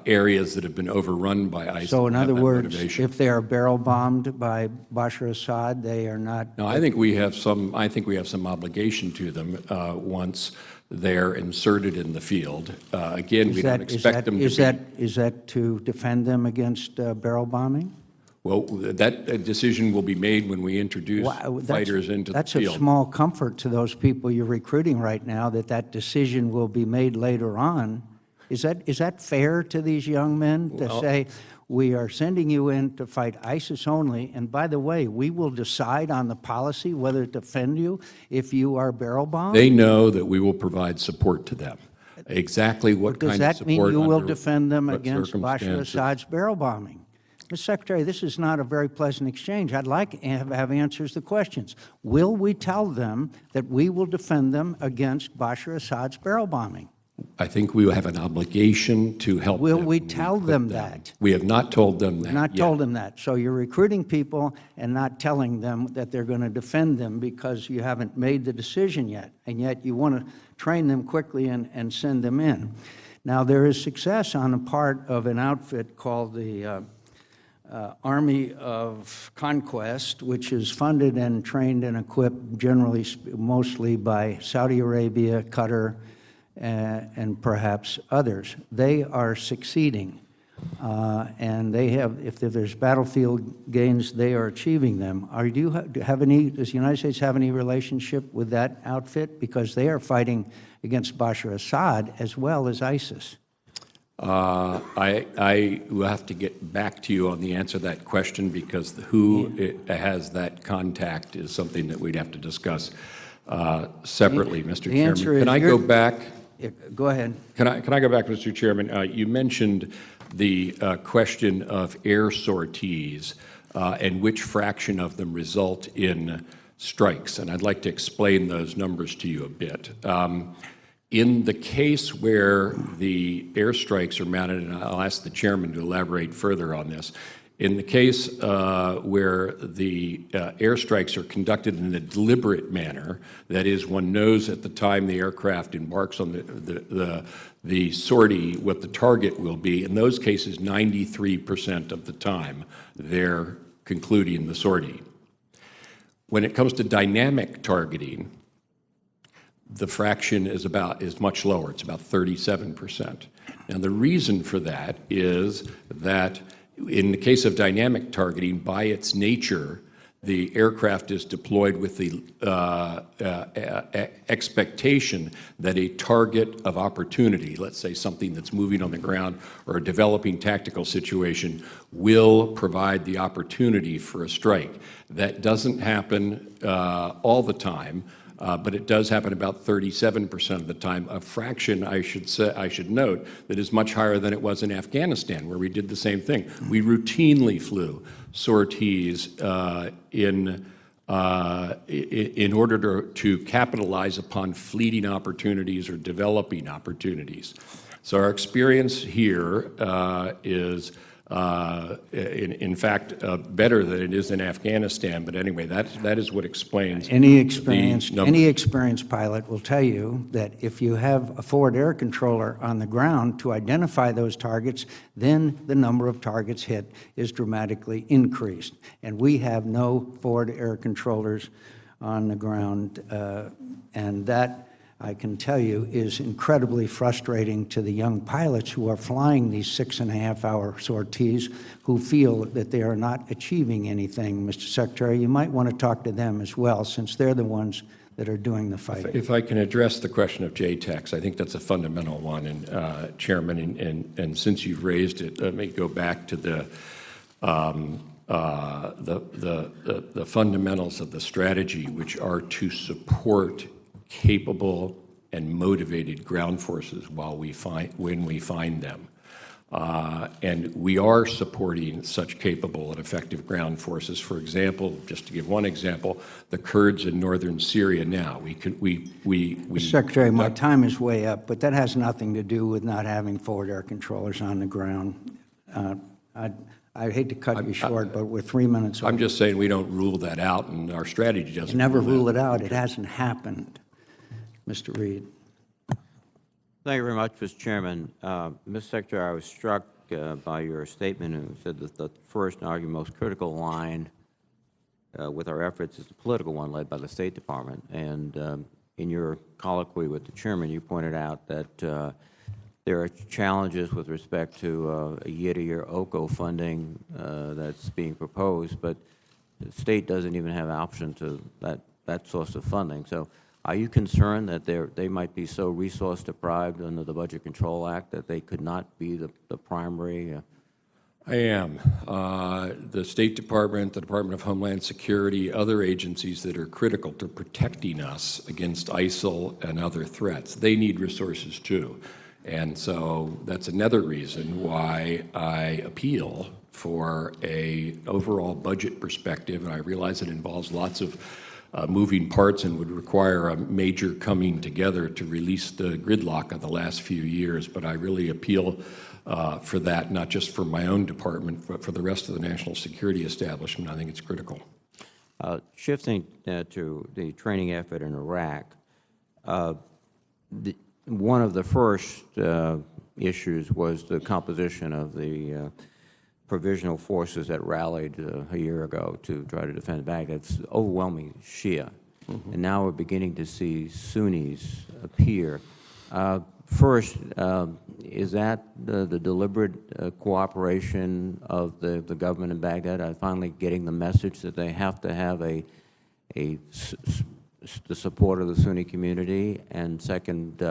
C: areas that have been overrun by ISIL.
A: So in other words, if they are barrel bombed by Bashar Assad, they are not.
C: No, I think we have some obligation to them once they're inserted in the field. Again, we don't expect them to be.
A: Is that to defend them against barrel bombing?
C: Well, that decision will be made when we introduce fighters into the field.
A: That's a small comfort to those people you're recruiting right now, that decision will be made later on. Is that fair to these young men to say, we are sending you in to fight ISIS only, and by the way, we will decide on the policy whether to defend you if you are barrel bombed?
C: They know that we will provide support to them. Exactly what kind of support.
A: Does that mean you will
C: under
A: defend them
C: what
A: against Bashar
C: circumstances?
A: Assad's barrel bombing? Mr. Secretary, this is not a very pleasant exchange. I'd like to have answers to questions. Will we tell them that we will defend them against Bashar Assad's barrel bombing?
C: I think we will have an obligation to help them.
A: Will we tell them that?
C: We have not told them that
A: Not
C: yet.
A: told them that. So you're recruiting people and not telling them that they're going to defend them because you haven't made the decision yet, and yet you want to train them quickly and send them in. Now, there is success on the part of an outfit called the Army of Conquest, which is funded and trained and equipped generally, mostly by Saudi Arabia, Qatar, and perhaps others. They are succeeding, and they have, if there's battlefield gains, they are achieving them. Does the United States have any relationship with that outfit? Because they are fighting against Bashar Assad as well as ISIS.
C: I will have to get back to you on the answer to that question because who has that contact is something that we'd have to discuss separately, Mr. Chairman. Can I go back?
A: Go ahead.
C: Can I go back, Mr. Chairman? You mentioned the question of air sorties and which fraction of them result in strikes, and I'd like to explain those numbers to you a bit. In the case where the airstrikes are mounted, and I'll ask the chairman to elaborate further on this, in the case where the airstrikes are conducted in a deliberate manner, that is, one knows at the time the aircraft embarks on the sortie what the target will be, in those cases 93% of the time they're concluding the sortie. When it comes to dynamic targeting, the fraction is much lower. It's about 37%. And the reason for that is that in the case of dynamic targeting, by its nature, the aircraft is deployed with the expectation that a target of opportunity, let's say something that's moving on the ground or a developing tactical situation, will provide the opportunity for a strike. That doesn't happen all the time. But it does happen about 37% of the time, a fraction, I should note, that is much higher than it was in Afghanistan, where we did the same thing. We routinely flew sorties in order to capitalize upon fleeting opportunities or developing opportunities. So our experience here is, in fact, better than it is in Afghanistan. But anyway, that is what explains
A: Any
C: the
A: experienced pilot will tell you that if you have a forward air controller on the ground to identify those targets, then the number of targets hit is dramatically increased. And we have no forward air controllers on the ground, and that, I can tell you, is incredibly frustrating to the young pilots who are flying these 6.5-hour sorties, who feel that they are not achieving anything. Mr. Secretary, you might want to talk to them as well, since they're the ones that are doing the fighting.
C: If I can address the question of JTACs, I think that's a fundamental one, and Chairman, and since you've raised it, let me go back to the fundamentals of the strategy, which are to support capable and motivated ground forces when we find them. And we are supporting such capable and effective ground forces. For example, just to give one example, the Kurds in northern Syria now.
A: Mr. Secretary, my time is way up, but that has nothing to do with not having forward air controllers on the ground. I hate to cut you short, but we're 3 minutes over.
C: I'm just saying we don't rule that out, and our strategy doesn't.
A: Never rule it out. It hasn't happened. Mr. Reed.
B: Thank you very much, Mr. Chairman. Mr. Secretary, I was struck by your statement and said that the first and arguably most critical line with our efforts is the political one led by the State Department. And in your colloquy with the chairman, you pointed out that there are challenges with respect to a year-to-year OCO funding that's being proposed, but the state doesn't even have option to that source of funding. So are you concerned that they might be so resource deprived under the Budget Control Act that they could not be the primary?
C: I am. The State Department, the Department of Homeland Security, other agencies that are critical to protecting us against ISIL and other threats, they need resources too. And so that's another reason why I appeal for an overall budget perspective, and I realize it involves lots of moving parts and would require a major coming together to release the gridlock of the last few years, but I really appeal for that, not just for my own department, but for the rest of the national security establishment. I think it's critical.
B: Shifting to the training effort in Iraq, one of the first issues was the composition of the provisional forces that rallied a year ago to try to defend Baghdad. It's overwhelming Shia. And now we're beginning to see Sunnis appear. First, is that the deliberate cooperation of the government in Baghdad, finally getting the message that they have to have the support of the Sunni community? And second,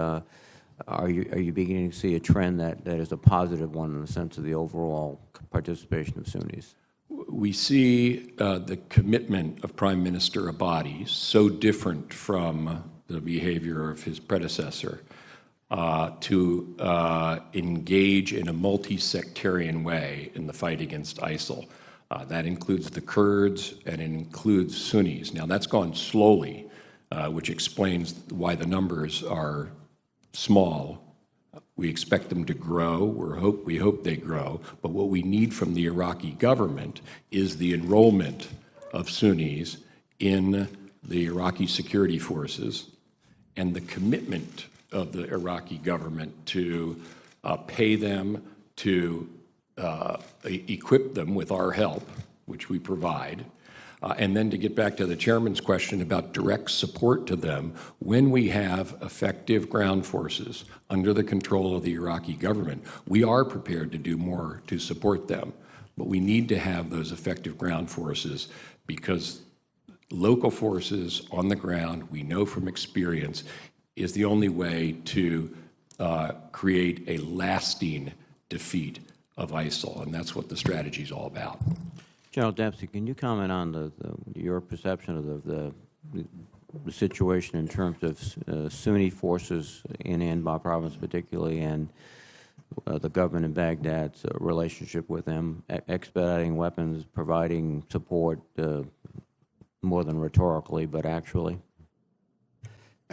B: are you beginning to see a trend that is a positive one in the sense of the overall participation of Sunnis?
C: We see the commitment of Prime Minister Abadi, so different from the behavior of his predecessor, to engage in a multi-sectarian way in the fight against ISIL. That includes the Kurds and it includes Sunnis. Now, that's gone slowly, which explains why the numbers are small. We expect them to grow. We hope they grow. But what we need from the Iraqi government is the enrollment of Sunnis in the Iraqi security forces and the commitment of the Iraqi government to pay them, to equip them with our help, which we provide, and then to get back to the chairman's question about direct support to them, when we have effective ground forces under the control of the Iraqi government, we are prepared to do more to support them. But we need to have those effective ground forces because local forces on the ground, we know from experience, is the only way to create a lasting defeat of ISIL, and that's what the strategy is all about.
B: General Dempsey, can you comment on your perception of the situation in terms of Sunni forces in Anbar province particularly, and the government in Baghdad's relationship with them, expediting weapons, providing support more than rhetorically, but actually?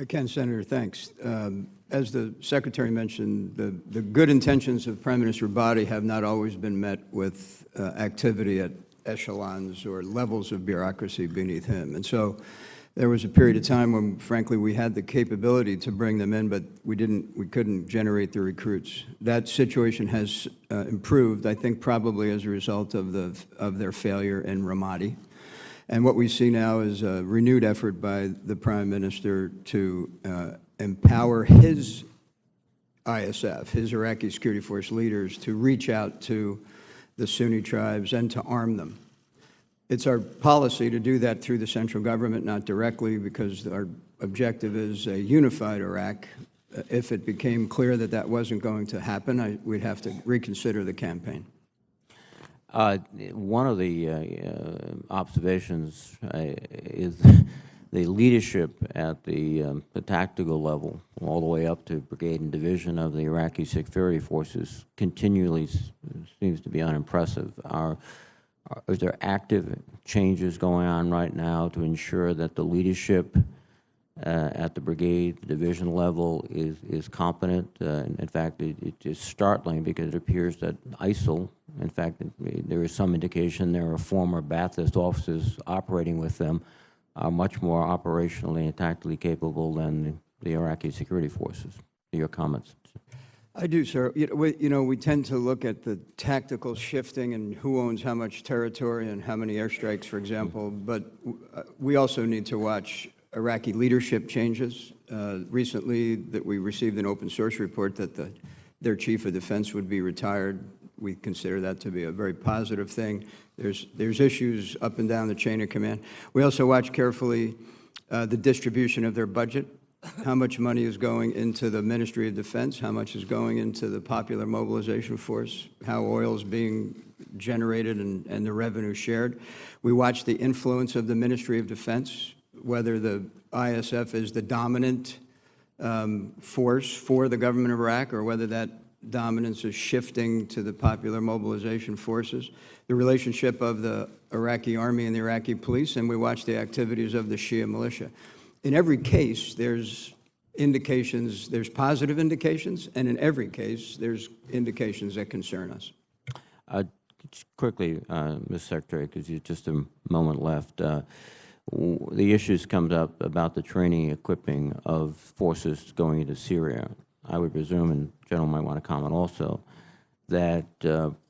D: Ken, Senator, thanks. as the Secretary mentioned, the good intentions of Prime Minister Abadi have not always been met with activity at echelons or levels of bureaucracy beneath him. And so there was a period of time when, frankly, we had the capability to bring them in, but we couldn't generate the recruits. That situation has improved, I think, probably as a result of their failure in Ramadi. And what we see now is a renewed effort by the Prime Minister to empower his ISF, his Iraqi security force leaders, to reach out to the Sunni tribes and to arm them. It's our policy to do that through the central government, not directly, because our objective is a unified Iraq. If it became clear that that wasn't going to happen, we'd have to reconsider the campaign.
B: One of the observations is the leadership at the tactical level, all the way up to brigade and division of the Iraqi security forces, continually seems to be unimpressive. Is there active changes going on right now to ensure that the leadership at the brigade, division level is competent? In fact, it is startling because it appears that ISIL, in fact, there is some indication there are former Ba'athist officers operating with them, are much more operationally and tactically capable than the Iraqi security forces. Your comments?
D: I do, sir. We tend to look at the tactical shifting and who owns how much territory and how many airstrikes, for example, but we also need to watch Iraqi leadership changes. Recently, that we received an open source report that their chief of defense would be retired. We consider that to be a very positive thing. There's issues up and down the chain of command. We also watch carefully the distribution of their budget, how much money is going into the Ministry of Defense, how much is going into the Popular Mobilization Force, how oil is being generated and the revenue shared. We watch the influence of the Ministry of Defense, whether the ISF is the dominant force for the government of Iraq or whether that dominance is shifting to the Popular Mobilization Forces, the relationship of the Iraqi army and the Iraqi police, and we watch the activities of the Shia militia. In every case, there's indications, there's positive indications, and in every case, there's indications that concern us.
B: Quickly, Mr. Secretary, because you have just a moment left, the issues come up about the training and equipping of forces going into Syria. I would presume, and the General might want to comment also, that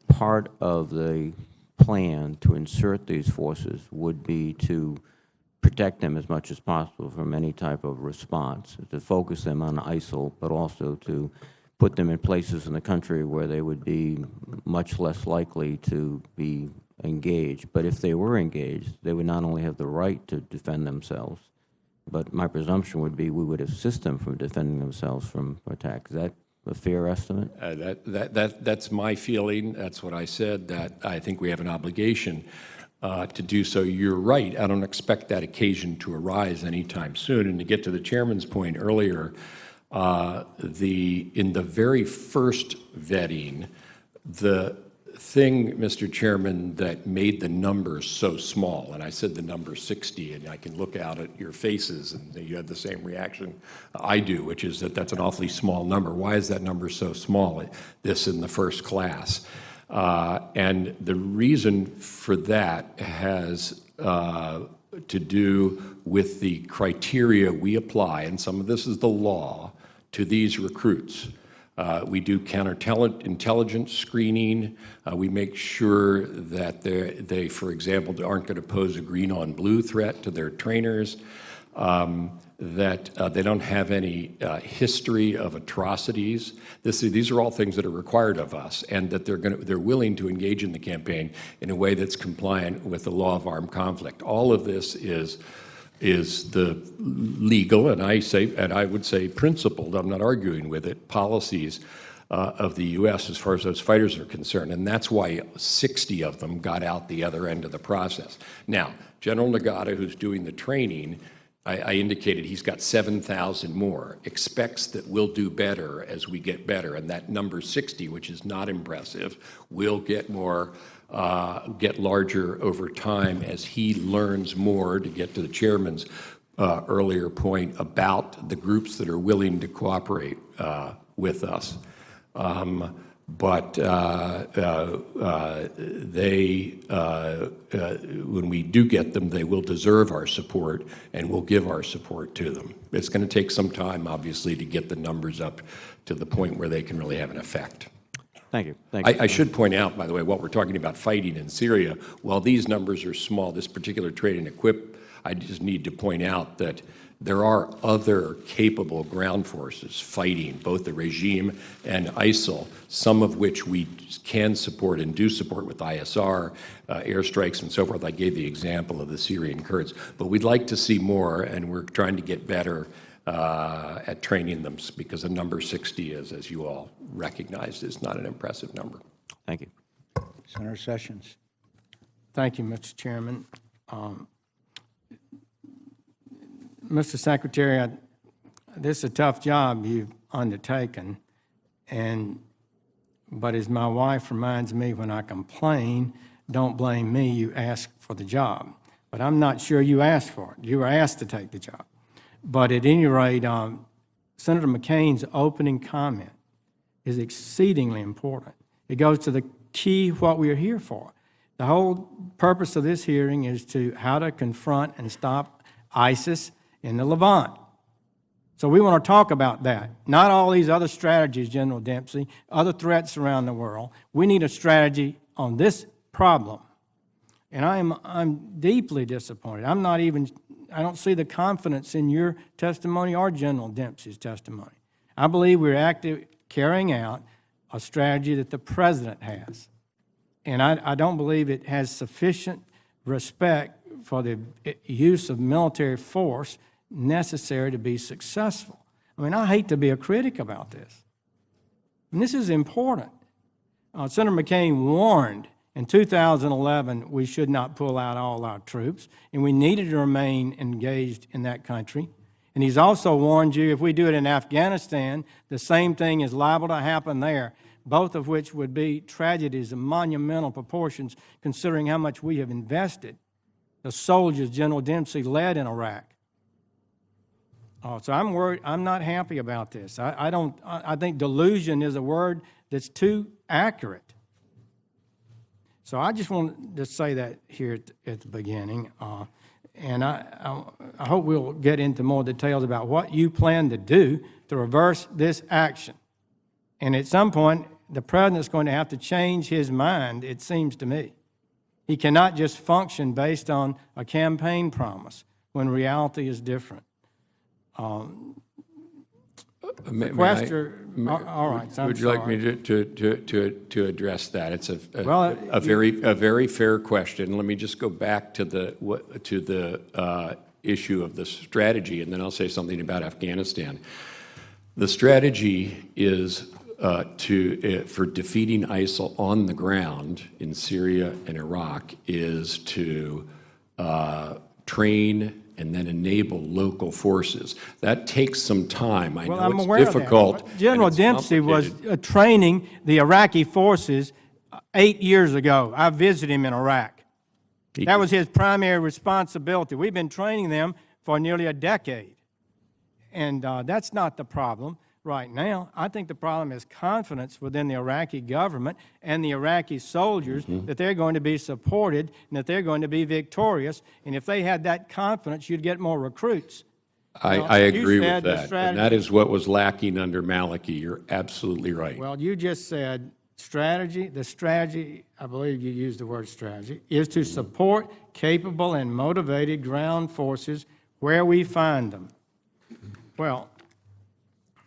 B: part of the plan to insert these forces would be to protect them as much as possible from any type of response, to focus them on ISIL, but also to put them in places in the country where they would be much less likely to be engaged. But if they were engaged, they would not only have the right to defend themselves, but my presumption would be we would assist them from defending themselves from attack. Is that a fair estimate?
C: That's my feeling. That's what I said, that I think we have an obligation to do so. You're right. I don't expect that occasion to arise anytime soon. And to get to the chairman's point earlier, in the very first vetting, the thing, Mr. Chairman, that made the numbers so small, and I said the number 60, and I can look out at your faces and you had the same reaction I do, which is that that's an awfully small number. Why is that number so small, this in the first class? And the reason for that has to do with the criteria we apply, and some of this is the law, to these recruits. We do counterintelligence screening. We make sure that they, for example, aren't going to pose a green-on-blue threat to their trainers, that they don't have any history of atrocities. These are all things that are required of us, and that they're willing to engage in the campaign in a way that's compliant with the law of armed conflict. All of this is the legal, and I would say principled, I'm not arguing with it, policies of the U.S. as far as those fighters are concerned. And that's why 60 of them got out the other end of the process. Now, General Nagata, who's doing the training, I indicated he's got 7,000 more, expects that we'll do better as we get better. And that number 60, which is not impressive, will get larger over time as he learns more, to get to the chairman's earlier point about the groups that are willing to cooperate with us. But when we do get them, they will deserve our support, and we'll give our support to them. It's going to take some time, obviously, to get the numbers up to the point where they can really have an effect.
B: Thank you. Thank you.
C: I should point out, by the way, what we're talking about fighting in Syria, while these numbers are small, this particular trade and equip, I just need to point out that there are other capable ground forces fighting both the regime and ISIL, some of which we can support and do support with ISR, airstrikes and so forth. I gave the example of the Syrian Kurds. But we'd like to see more, and we're trying to get better at training them, because the number 60 is, as you all recognized, is not an impressive number.
B: Thank you.
A: Senator Sessions.
E: Thank you, Mr. Chairman. Mr. Secretary, this is a tough job you've undertaken, but as my wife reminds me when I complain, don't blame me, you asked for the job. But I'm not sure you asked for it. You were asked to take the job. But at any rate, Senator McCain's opening comment is exceedingly important. It goes to the key what we are here for. The whole purpose of this hearing is to how to confront and stop ISIS in the Levant. So we want to talk about that, not all these other strategies, General Dempsey, other threats around the world. We need a strategy on this problem. And I'm deeply disappointed. I don't see the confidence in your testimony or General Dempsey's testimony. I believe we're carrying out a strategy that the President has. And I don't believe it has sufficient respect for the use of military force necessary to be successful. I mean, I hate to be a critic about this. And this is important. Senator McCain warned in 2011 we should not pull out all our troops, and we needed to remain engaged in that country. And he's also warned you if we do it in Afghanistan, the same thing is liable to happen there, both of which would be tragedies of monumental proportions considering how much we have invested. The soldiers General Dempsey led in Iraq. So I'm worried. I'm not happy about this. I think delusion is a word that's too accurate. So I just wanted to say that here at the beginning, and I hope we'll get into more details about what you plan to do to reverse this action. And at some point, the President's going to have to change his mind, it seems to me. He cannot just function based on a campaign promise when reality is different. All right.
C: Would you like me to address that? It's a very fair question. Let me just go back to the issue of the strategy, and then I'll say something about Afghanistan. The strategy is for defeating ISIL on the ground in Syria and Iraq is to train and then enable local forces. That takes some time. I know it's difficult.
E: General Dempsey was training the Iraqi forces 8 years ago. I visited him in Iraq. That was his primary responsibility. We've been training them for nearly a decade. And that's not the problem right now. I think the problem is confidence within the Iraqi government and the Iraqi soldiers that they're going to be supported and that they're going to be victorious. And if they had that confidence, you'd get more recruits.
C: I agree with that. And that is what was lacking under Maliki. You're absolutely right.
E: Well, you just said strategy. The strategy, I believe you used the word strategy, is to support capable and motivated ground forces where we find them. Well,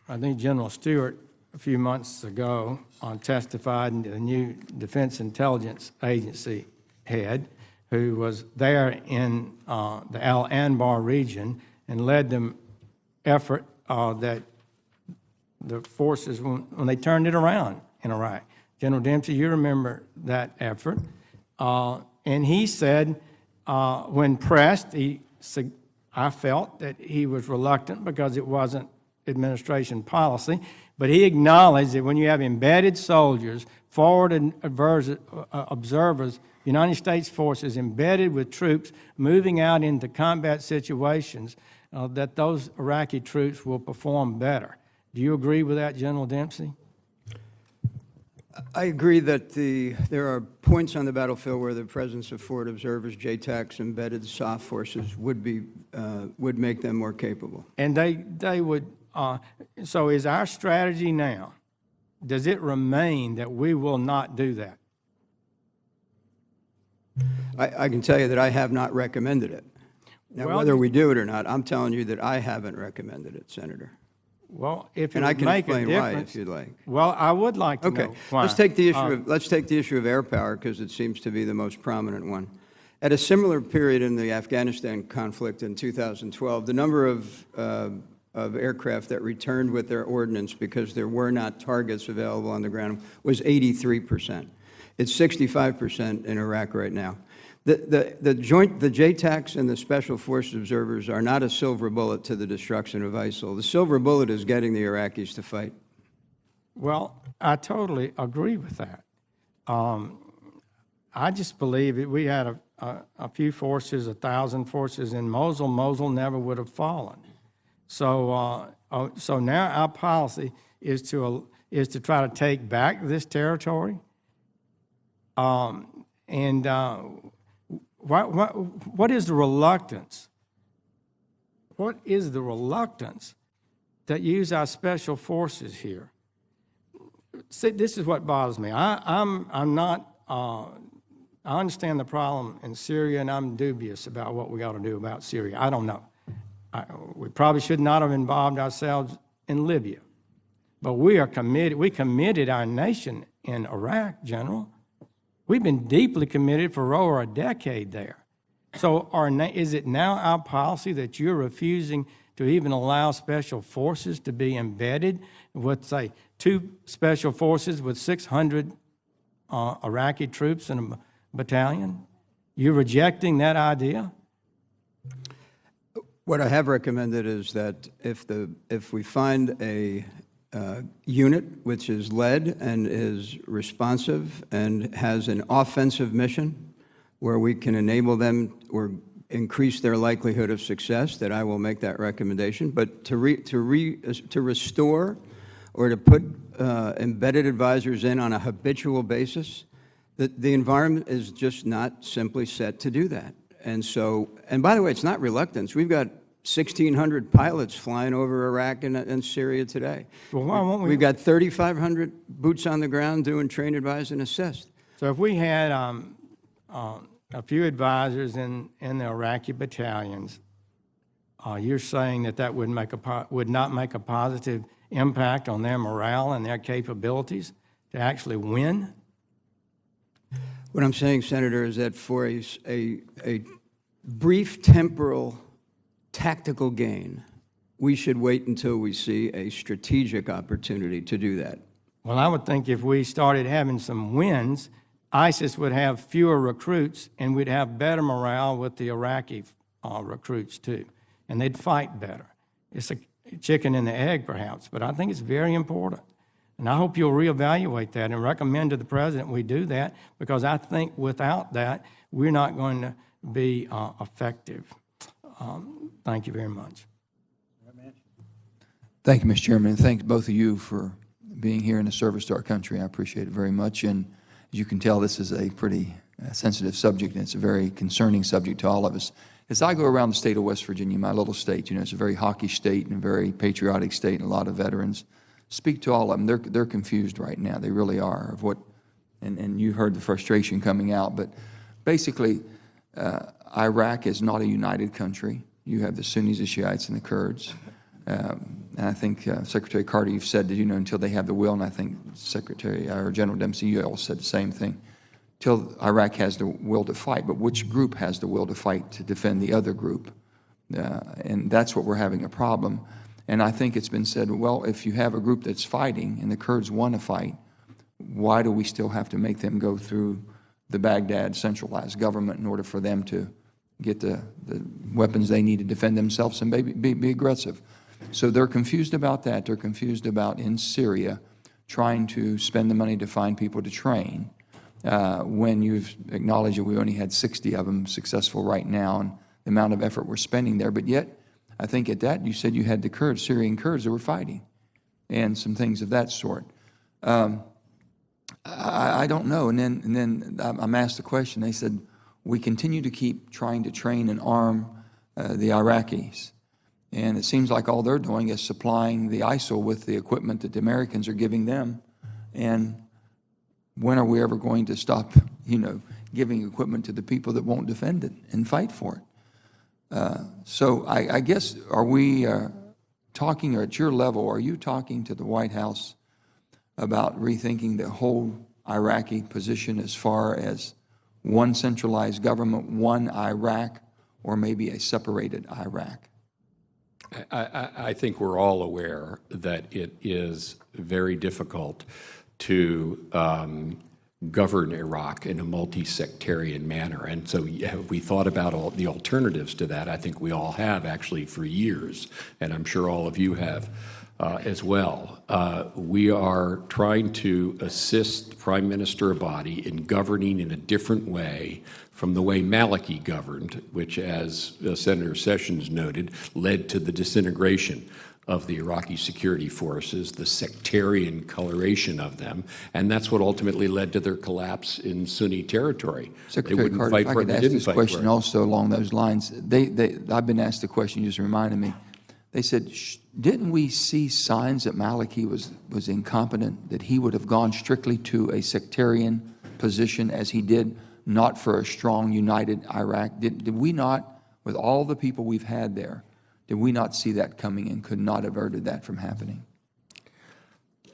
E: I think General Stewart, a few months ago, testified, the new Defense Intelligence Agency head, who was there in the Al-Anbar region and led the effort that the forces, when they turned it around in Iraq. General Dempsey, you remember that effort. And he said, when pressed, I felt that he was reluctant because it wasn't administration policy, but he acknowledged that when you have embedded soldiers, forward observers, United States forces embedded with troops moving out into combat situations, that those Iraqi troops will perform better. Do you agree with that, General Dempsey?
D: I agree that there are points on the battlefield where the presence of forward observers, JTACs, embedded soft forces would make them more capable.
E: And they would, so is our strategy now, does it remain that we will not do that?
D: I can tell you that I have not recommended it. Now,
E: Well,
D: whether we do it or not, I'm telling you that I haven't recommended it, Senator.
E: Well, if it
D: And I
E: would
D: can
E: make a
D: explain why
E: difference.
D: if you'd like.
E: Well, I would like to
D: Okay,
E: know why.
D: let's take the issue of air power because it seems to be the most prominent one. At a similar period in the Afghanistan conflict in 2012, the number of aircraft that returned with their ordnance because there were not targets available on the ground was 83%. It's 65% in Iraq right now. The JTACs and the Special Forces observers are not a silver bullet to the destruction of ISIL. The silver bullet is getting the Iraqis to fight.
E: Well, I totally agree with that. I just believe that we had a few forces, 1,000 forces in Mosul. Mosul never would have fallen. So now our policy is to try to take back this territory. What is the reluctance? What is the reluctance that use our special forces here? See, this is what bothers me. I'm not. I understand the problem in Syria, and I'm dubious about what we ought to do about Syria. I don't know. We probably should not have involved ourselves in Libya, but we are committed. We committed our nation in Iraq, General. We've been deeply committed for over a decade there. So is it now our policy that you're refusing to even allow special forces to be embedded with, say, 2 special forces with 600 Iraqi troops in a battalion? You're rejecting that idea?
D: What I have recommended is that if we find a unit which is led and is responsive and has an offensive mission where we can enable them or increase their likelihood of success, that I will make that recommendation. But to restore or to put embedded advisors in on a habitual basis, the environment is just not simply set to do that. And so, and by the way, it's not reluctance. We've got 1,600 pilots flying over Iraq and Syria today.
E: Well, why won't we?
D: We've got 3,500 boots on the ground doing train, advise, and assist.
E: So if we had a few advisors in the Iraqi battalions, you're saying that would not make a positive impact on their morale and their capabilities to actually win?
D: What I'm saying, Senator, is that for a brief temporal tactical gain, we should wait until we see a strategic opportunity to do that.
E: Well, I would think if we started having some wins, ISIS would have fewer recruits and we'd have better morale with the Iraqi recruits too, and they'd fight better. It's a chicken and the egg perhaps, but I think it's very important. And I hope you'll reevaluate that and recommend to the President we do that, because I think without that, we're not going to be effective. Thank you very much.
F: Thank you, Mr. Chairman, and thanks both of you for being here in the service to our country. I appreciate it very much. And as you can tell, this is a pretty sensitive subject, and it's a very concerning subject to all of us. As I go around the state of West Virginia, my little state, you know, it's a very hawkish state and a very patriotic state and a lot of veterans. Speak to all of them. They're confused right now. They really are of what, and you heard the frustration coming out, but basically, Iraq is not a united country. You have the Sunnis, the Shiites, and the Kurds. And I think Secretary Carter, you've said that, you know, until they have the will, and I think Secretary or General Dempsey, you all said the same thing, till Iraq has the will to fight. But which group has the will to fight to defend the other group? And that's what we're having a problem. And I think it's been said, well, if you have a group that's fighting and the Kurds want to fight, why do we still have to make them go through the Baghdad centralized government in order for them to get the weapons they need to defend themselves and be aggressive? So they're confused about that. They're confused about, in Syria, trying to spend the money to find people to train when you've acknowledged that we only had 60 of them successful right now and the amount of effort we're spending there. But yet, I think at that, you said you had the Kurds, Syrian Kurds that were fighting, and some things of that sort. I don't know. And then I'm asked the question. They said, we continue to keep trying to train and arm the Iraqis. And it seems like all they're doing is supplying the ISIL with the equipment that the Americans are giving them. And when are we ever going to stop, giving equipment to the people that won't defend it and fight for it? So I guess, are we talking, or at your level, are you talking to the White House about rethinking the whole Iraqi position as far as one centralized government, one Iraq, or maybe a separated Iraq?
C: I think we're all aware that it is very difficult to govern Iraq in a multi-sectarian manner. And so have we thought about all the alternatives to that? I think we all have, actually, for years, and I'm sure all of you have as well. We are trying to assist Prime Minister Abadi in governing in a different way from the way Maliki governed, which, as Senator Sessions noted, led to the disintegration of the Iraqi security forces, the sectarian coloration of them, and that's what ultimately led to their collapse in Sunni territory.
F: Secretary Carter, if I could ask this question also along those lines. I've been asked the question, you just reminded me. They said, didn't we see signs that Maliki was incompetent, that he would have gone strictly to a sectarian position as he did, not for a strong, united Iraq? Did we not, with all the people we've had there, did we not see that coming and could not have averted that from happening?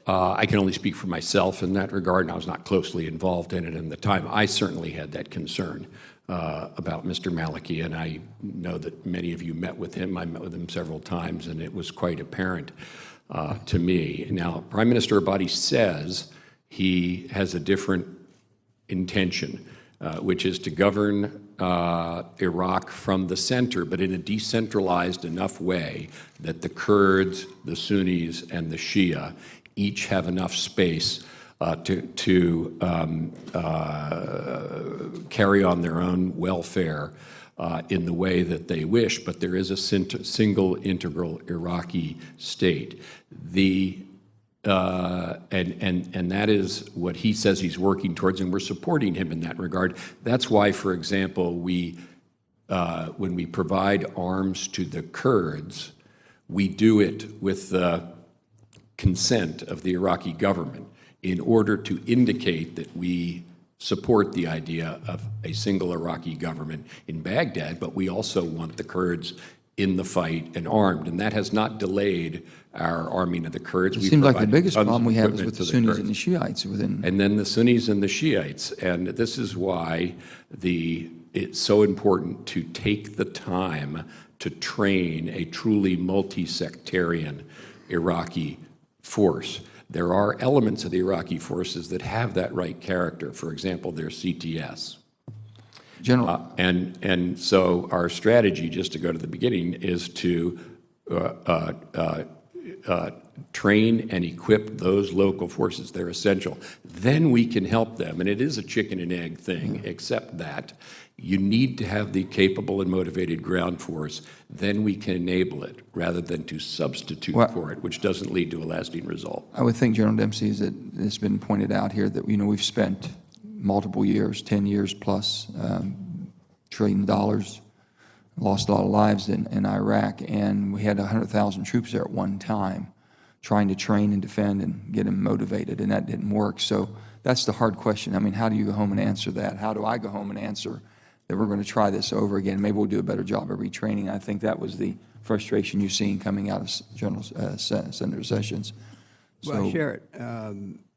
C: I can only speak for myself in that regard, and I was not closely involved in it in the time. I certainly had that concern about Mr. Maliki, and I know that many of you met with him. I met with him several times, and it was quite apparent to me. Now, Prime Minister Abadi says he has a different intention, which is to govern Iraq from the center, but in a decentralized enough way that the Kurds, the Sunnis, and the Shia each have enough space to carry on their own welfare in the way that they wish, but there is a single integral Iraqi state. And that is what he says he's working towards, and we're supporting him in that regard. That's why, for example, when we provide arms to the Kurds, we do it with the consent of the Iraqi government in order to indicate that we support the idea of a single Iraqi government in Baghdad, but we also want the Kurds in the fight and armed, and that has not delayed our arming of the Kurds.
F: It seems like the biggest problem we have is with the Sunnis and the Shiites within.
C: And then the Sunnis and the Shiites, and this is why it's so important to take the time to train a truly multi-sectarian Iraqi force. There are elements of the Iraqi forces that have that right character. For example, their CTS.
F: General.
C: And so our strategy, just to go to the beginning, is to train and equip those local forces. They're essential. Then we can help them. And it is a chicken and egg thing, except that you need to have the capable and motivated ground force. Then we can enable it rather than to substitute for it, which doesn't lead to a lasting result.
F: I would think, General Dempsey, is that it's been pointed out here that, we've spent multiple years, 10 years plus, $1 trillion, lost a lot of lives in Iraq, and we had 100,000 troops there at one time trying to train and defend and get them motivated, and that didn't work. So that's the hard question. how do you go home and answer that? How do I go home and answer that we're going to try this over again? Maybe we'll do a better job of retraining. I think that was the frustration you've seen coming out of Senator Sessions.
D: Well, I share it.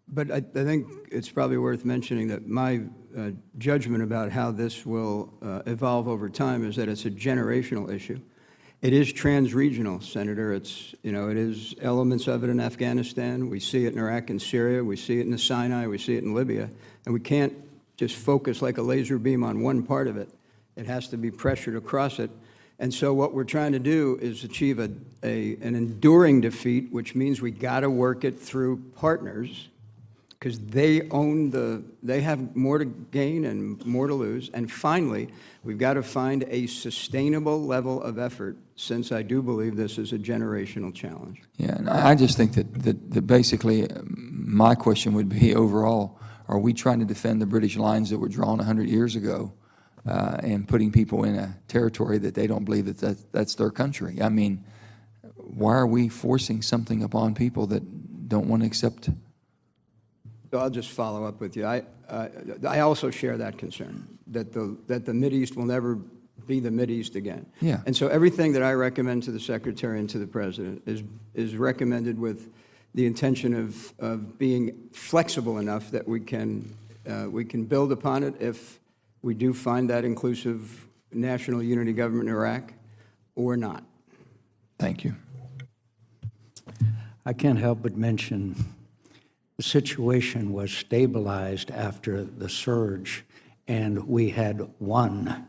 D: But I think it's probably worth mentioning that my judgment about how this will evolve over time is that it's a generational issue. It is trans-regional, Senator. It is elements of it in Afghanistan. We see it in Iraq and Syria. We see it in the Sinai. We see it in Libya. And we can't just focus like a laser beam on one part of it. It has to be pressured across it. And so what we're trying to do is achieve an enduring defeat, which means we got to work it through partners, because they have more to gain and more to lose. And finally, we've got to find a sustainable level of effort, since I do believe this is a generational challenge.
F: Yeah, and I just think that basically my question would be overall, are we trying to defend the British lines that were drawn 100 years ago and putting people in a territory that they don't believe that's their country? I mean, why are we forcing something upon people that don't want to accept?
D: So I'll just follow up with you. I also share that concern, that the Mideast will never be the Mideast again.
F: Yeah.
D: And so everything that I recommend to the Secretary and to the President is recommended with the intention of being flexible enough that we can build upon it if we do find that inclusive national unity government in Iraq or not.
F: Thank you.
A: I can't help but mention the situation was stabilized after the surge, and we had won.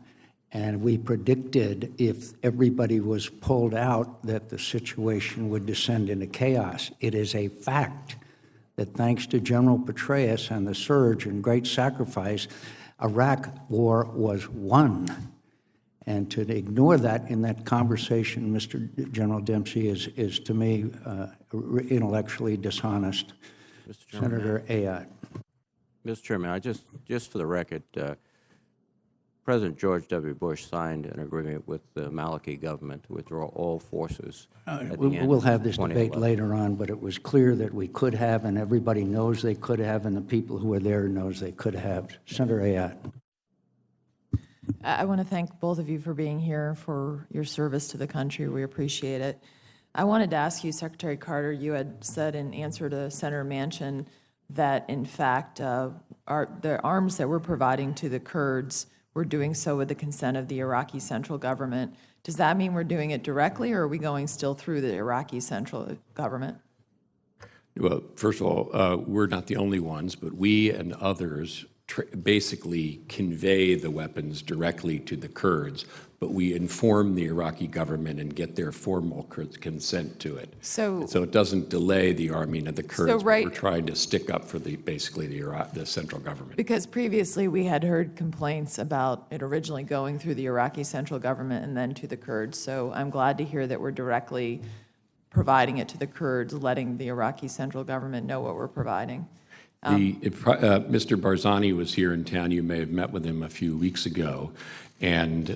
A: And we predicted if everybody was pulled out that the situation would descend into chaos. It is a fact that thanks to General Petraeus and the surge and great sacrifice, Iraq war was won. And to ignore that in that conversation, Mr. General Dempsey, is to me intellectually dishonest.
B: Mr. Chairman.
A: Senator Ayotte.
B: Mr. Chairman, just for the record, President George W. Bush signed an agreement with the Maliki government to withdraw all forces.
A: We'll have this debate
B: 2011.
A: later on, but it was clear that we could have, and everybody knows they could have, and the people who were there knows they could have. Senator Ayotte.
G: I want to thank both of you for being here, for your service to the country. We appreciate it. I wanted to ask you, Secretary Carter, you had said in answer to Senator Manchin that, in fact, the arms that we're providing to the Kurds, we're doing so with the consent of the Iraqi central government. Does that mean we're doing it directly, or are we going still through the Iraqi central government?
C: Well, first of all, we're not the only ones, but we and others basically convey the weapons directly to the Kurds, but we inform the Iraqi government and get their formal consent to it. So it doesn't delay the arming of the Kurds, but we're trying to stick up for basically the central government.
G: Because previously we had heard complaints about it originally going through the Iraqi central government and then to the Kurds. So I'm glad to hear that we're directly providing it to the Kurds, letting the Iraqi central government know what we're providing.
C: Mr. Barzani was here in town. You may have met with him a few weeks ago, and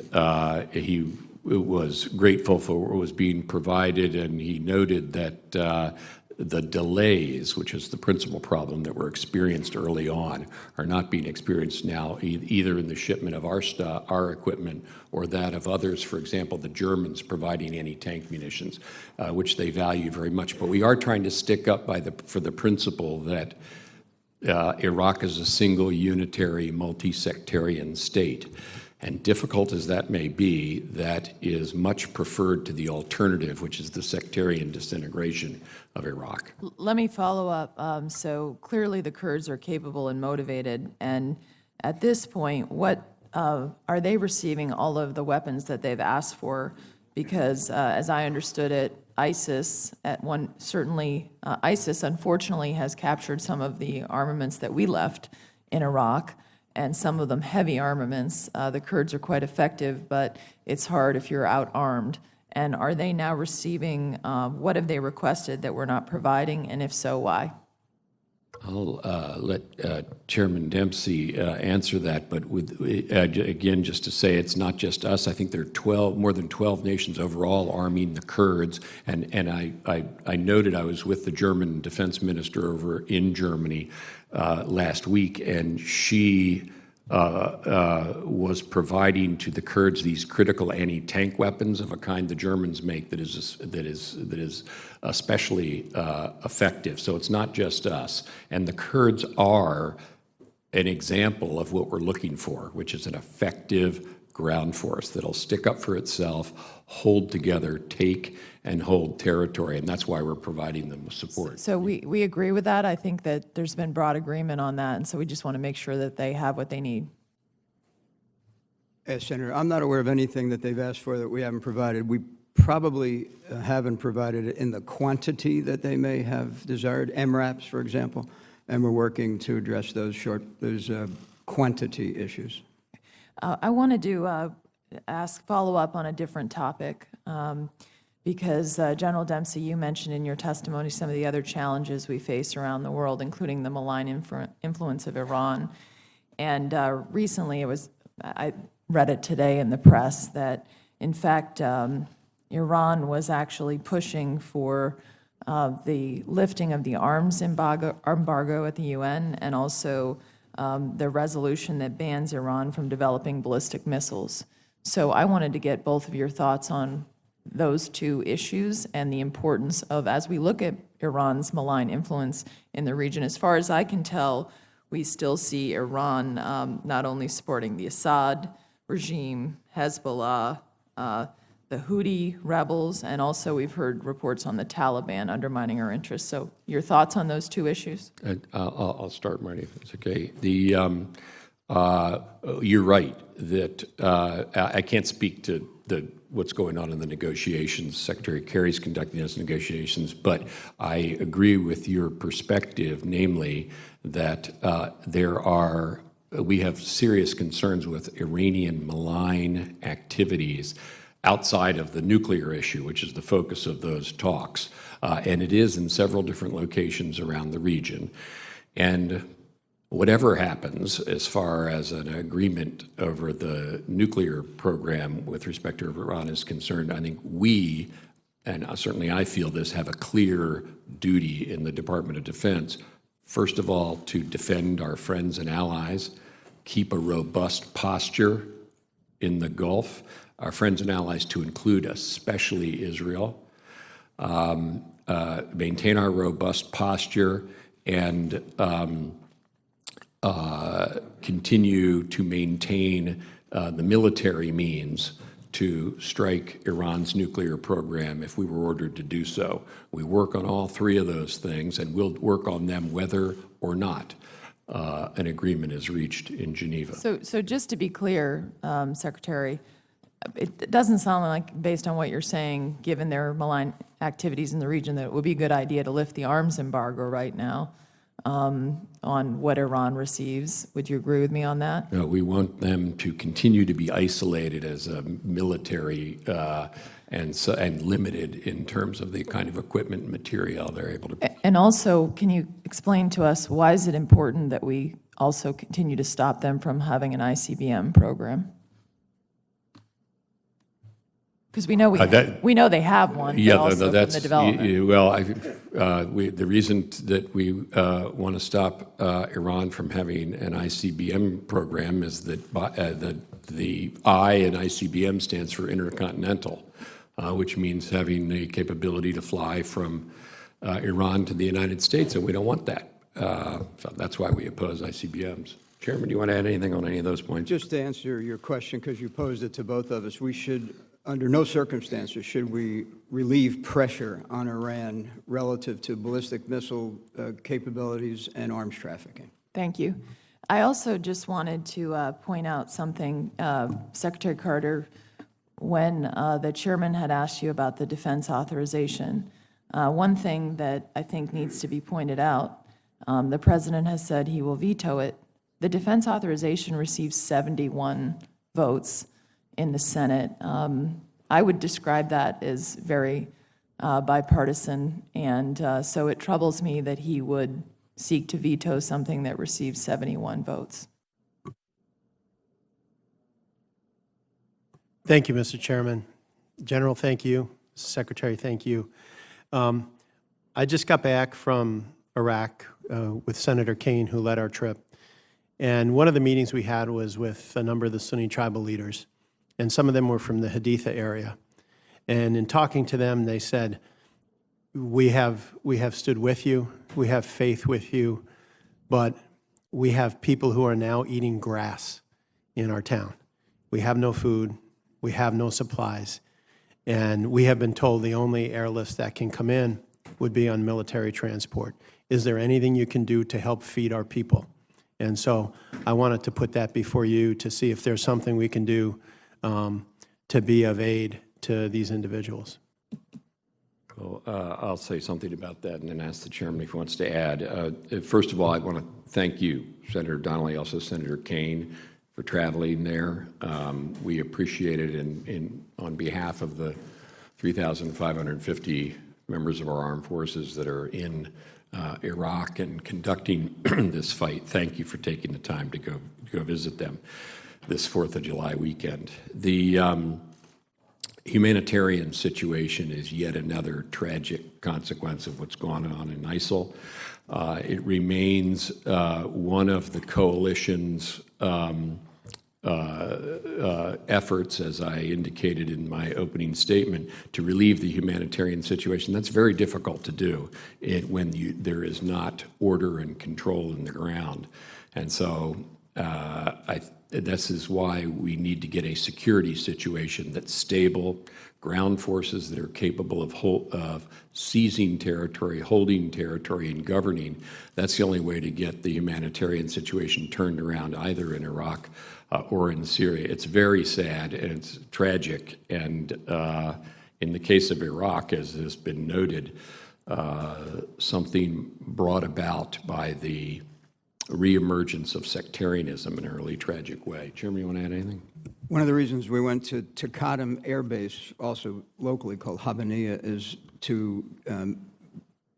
C: he was grateful for what was being provided, and he noted that the delays, which is the principal problem that were experienced early on, are not being experienced now, either in the shipment of our equipment or that of others. For example, the Germans providing anti-tank munitions, which they value very much. But we are trying to stick up for the principle that Iraq is a single, unitary, multi-sectarian state. And difficult as that may be, that is much preferred to the alternative, which is the sectarian disintegration of Iraq.
G: Let me follow up. So clearly the Kurds are capable and motivated. And at this point, what are they receiving all of the weapons that they've asked for? Because as I understood it, ISIS unfortunately has captured some of the armaments that we left in Iraq, and some of them heavy armaments. The Kurds are quite effective, but it's hard if you're out-armed. And are they now receiving, what have they requested that we're not providing, and if so, why?
C: I'll let Chairman Dempsey answer that, but again, just to say it's not just us. I think there are more than 12 nations overall arming the Kurds, and I noted I was with the German defense minister over in Germany last week, and she was providing to the Kurds these critical anti-tank weapons of a kind the Germans make that is especially effective. So it's not just us, and the Kurds are an example of what we're looking for, which is an effective ground force that'll stick up for itself, hold together, take and hold territory, and that's why we're providing them with support.
G: So we agree with that. I think that there's been broad agreement on that, and so we just want to make sure that they have what they need.
D: Senator, I'm not aware of anything that they've asked for that we haven't provided. We probably haven't provided it in the quantity that they may have desired, MRAPs, for example. and we're working to address those quantity issues.
G: I wanted to follow up on a different topic, because General Dempsey, you mentioned in your testimony some of the other challenges we face around the world, including the malign influence of Iran. And recently, I read it today in the press that, in fact, Iran was actually pushing for the lifting of the arms embargo at the UN, and also the resolution that bans Iran from developing ballistic missiles. So I wanted to get both of your thoughts on those two issues and the importance of, as we look at Iran's malign influence in the region. As far as I can tell, we still see Iran not only supporting the Assad regime, Hezbollah, the Houthi rebels, and also we've heard reports on the Taliban undermining our interests. So your thoughts on those two issues?
C: I'll start, Marty, if it's okay. You're right that I can't speak to what's going on in the negotiations. Secretary Kerry's conducting those negotiations, but I agree with your perspective, namely that we have serious concerns with Iranian malign activities outside of the nuclear issue, which is the focus of those talks. And it is in several different locations around the region. And whatever happens as far as an agreement over the nuclear program with respect to Iran is concerned, I think we, and certainly I feel this, have a clear duty in the Department of Defense, first of all, to defend our friends and allies, keep a robust posture in the Gulf, our friends and allies to include especially Israel, maintain our robust posture, and continue to maintain the military means to strike Iran's nuclear program if we were ordered to do so. We work on all three of those things, and we'll work on them whether or not an agreement is reached in Geneva.
G: So just to be clear, Secretary, it doesn't sound like, based on what you're saying, given their malign activities in the region, that it would be a good idea to lift the arms embargo right now on what Iran receives. Would you agree with me on that?
C: No, we want them to continue to be isolated as a military and limited in terms of the kind of equipment and material they're able to.
G: And also, can you explain to us why is it important that we also continue to stop them from having an ICBM program? Because we know we know they have one.
C: Yeah,
G: but also
C: that's
G: from the development.
C: The reason that we want to stop Iran from having an ICBM program is that the I in ICBM stands for intercontinental, which means having the capability to fly from Iran to the United States, and we don't want that. So that's why we oppose ICBMs. Chairman, do you want to add anything on any of those points?
D: Just to answer your question, because you posed it to both of us, we should, under no circumstances, should we relieve pressure on Iran relative to ballistic missile capabilities and arms trafficking.
G: Thank you. I also just wanted to point out something, Secretary Carter, when the chairman had asked you about the defense authorization. One thing that I think needs to be pointed out, the president has said he will veto it. The defense authorization received 71 votes in the Senate. I would describe that as very bipartisan, and so it troubles me that he would seek to veto something that received 71 votes.
H: Thank you, Mr. Chairman. General, thank you. Secretary, thank you. I just got back from Iraq with Senator Kaine, who led our trip. And one of the meetings we had was with a number of the Sunni tribal leaders, and some of them were from the Haditha area. And in talking to them, they said, we have stood with you, we have faith with you, but we have people who are now eating grass in our town. We have no food, we have no supplies, and we have been told the only airlift that can come in would be on military transport. Is there anything you can do to help feed our people? And so I wanted to put that before you to see if there's something we can do to be of aid to these individuals.
C: Well, I'll say something about that and then ask the chairman if he wants to add. First of all, I want to thank you, Senator Donnelly, also Senator Kane, for traveling there. We appreciate it on behalf of the 3,550 members of our armed forces that are in Iraq and conducting this fight. Thank you for taking the time to go visit them this 4th of July weekend. The humanitarian situation is yet another tragic consequence of what's gone on in ISIL. It remains one of the coalition's efforts, as I indicated in my opening statement, to relieve the humanitarian situation. That's very difficult to do when there is not order and control in the ground. And so this is why we need to get a security situation that's stable, ground forces that are capable of seizing territory, holding territory, and governing. That's the only way to get the humanitarian situation turned around, either in Iraq or in Syria. It's very sad and it's tragic. And in the case of Iraq, as has been noted, something brought about by the reemergence of sectarianism in a really tragic way. Chairman, you want to add anything?
D: One of the reasons we went to Kadam Air Base, also locally called Habaniya, is to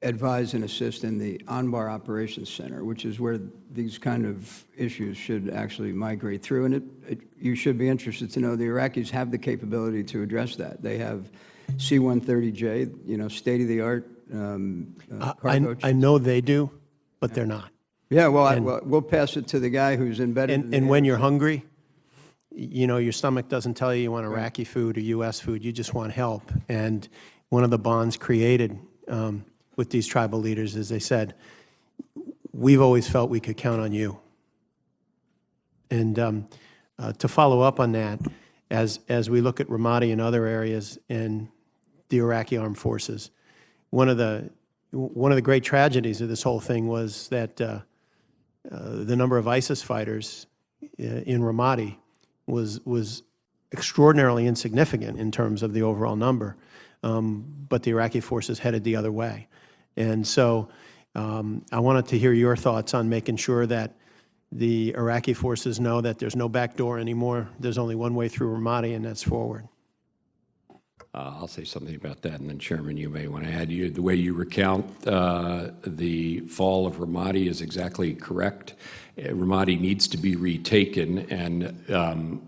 D: advise and assist in the Anbar Operations Center, which is where these kind of issues should actually migrate through. And you should be interested to know the Iraqis have the capability to address that. They have C-130J, state-of-the-art cargo.
H: I know they do, but they're not.
D: Yeah, well, we'll pass it to the guy who's embedded.
H: And when you're hungry, your stomach doesn't tell you want Iraqi food or U.S. food. You just want help. And one of the bonds created with these tribal leaders is they said, we've always felt we could count on you. And to follow up on that, as we look at Ramadi and other areas in the Iraqi armed forces, one of the great tragedies of this whole thing was that the number of ISIS fighters in Ramadi was extraordinarily insignificant in terms of the overall number, but the Iraqi forces headed the other way. And so I wanted to hear your thoughts on making sure that the Iraqi forces know that there's no back door anymore. There's only one way through Ramadi, and that's forward.
C: I'll say something about that, and then, Chairman, you may want to add. The way you recount the fall of Ramadi is exactly correct. Ramadi needs to be retaken, and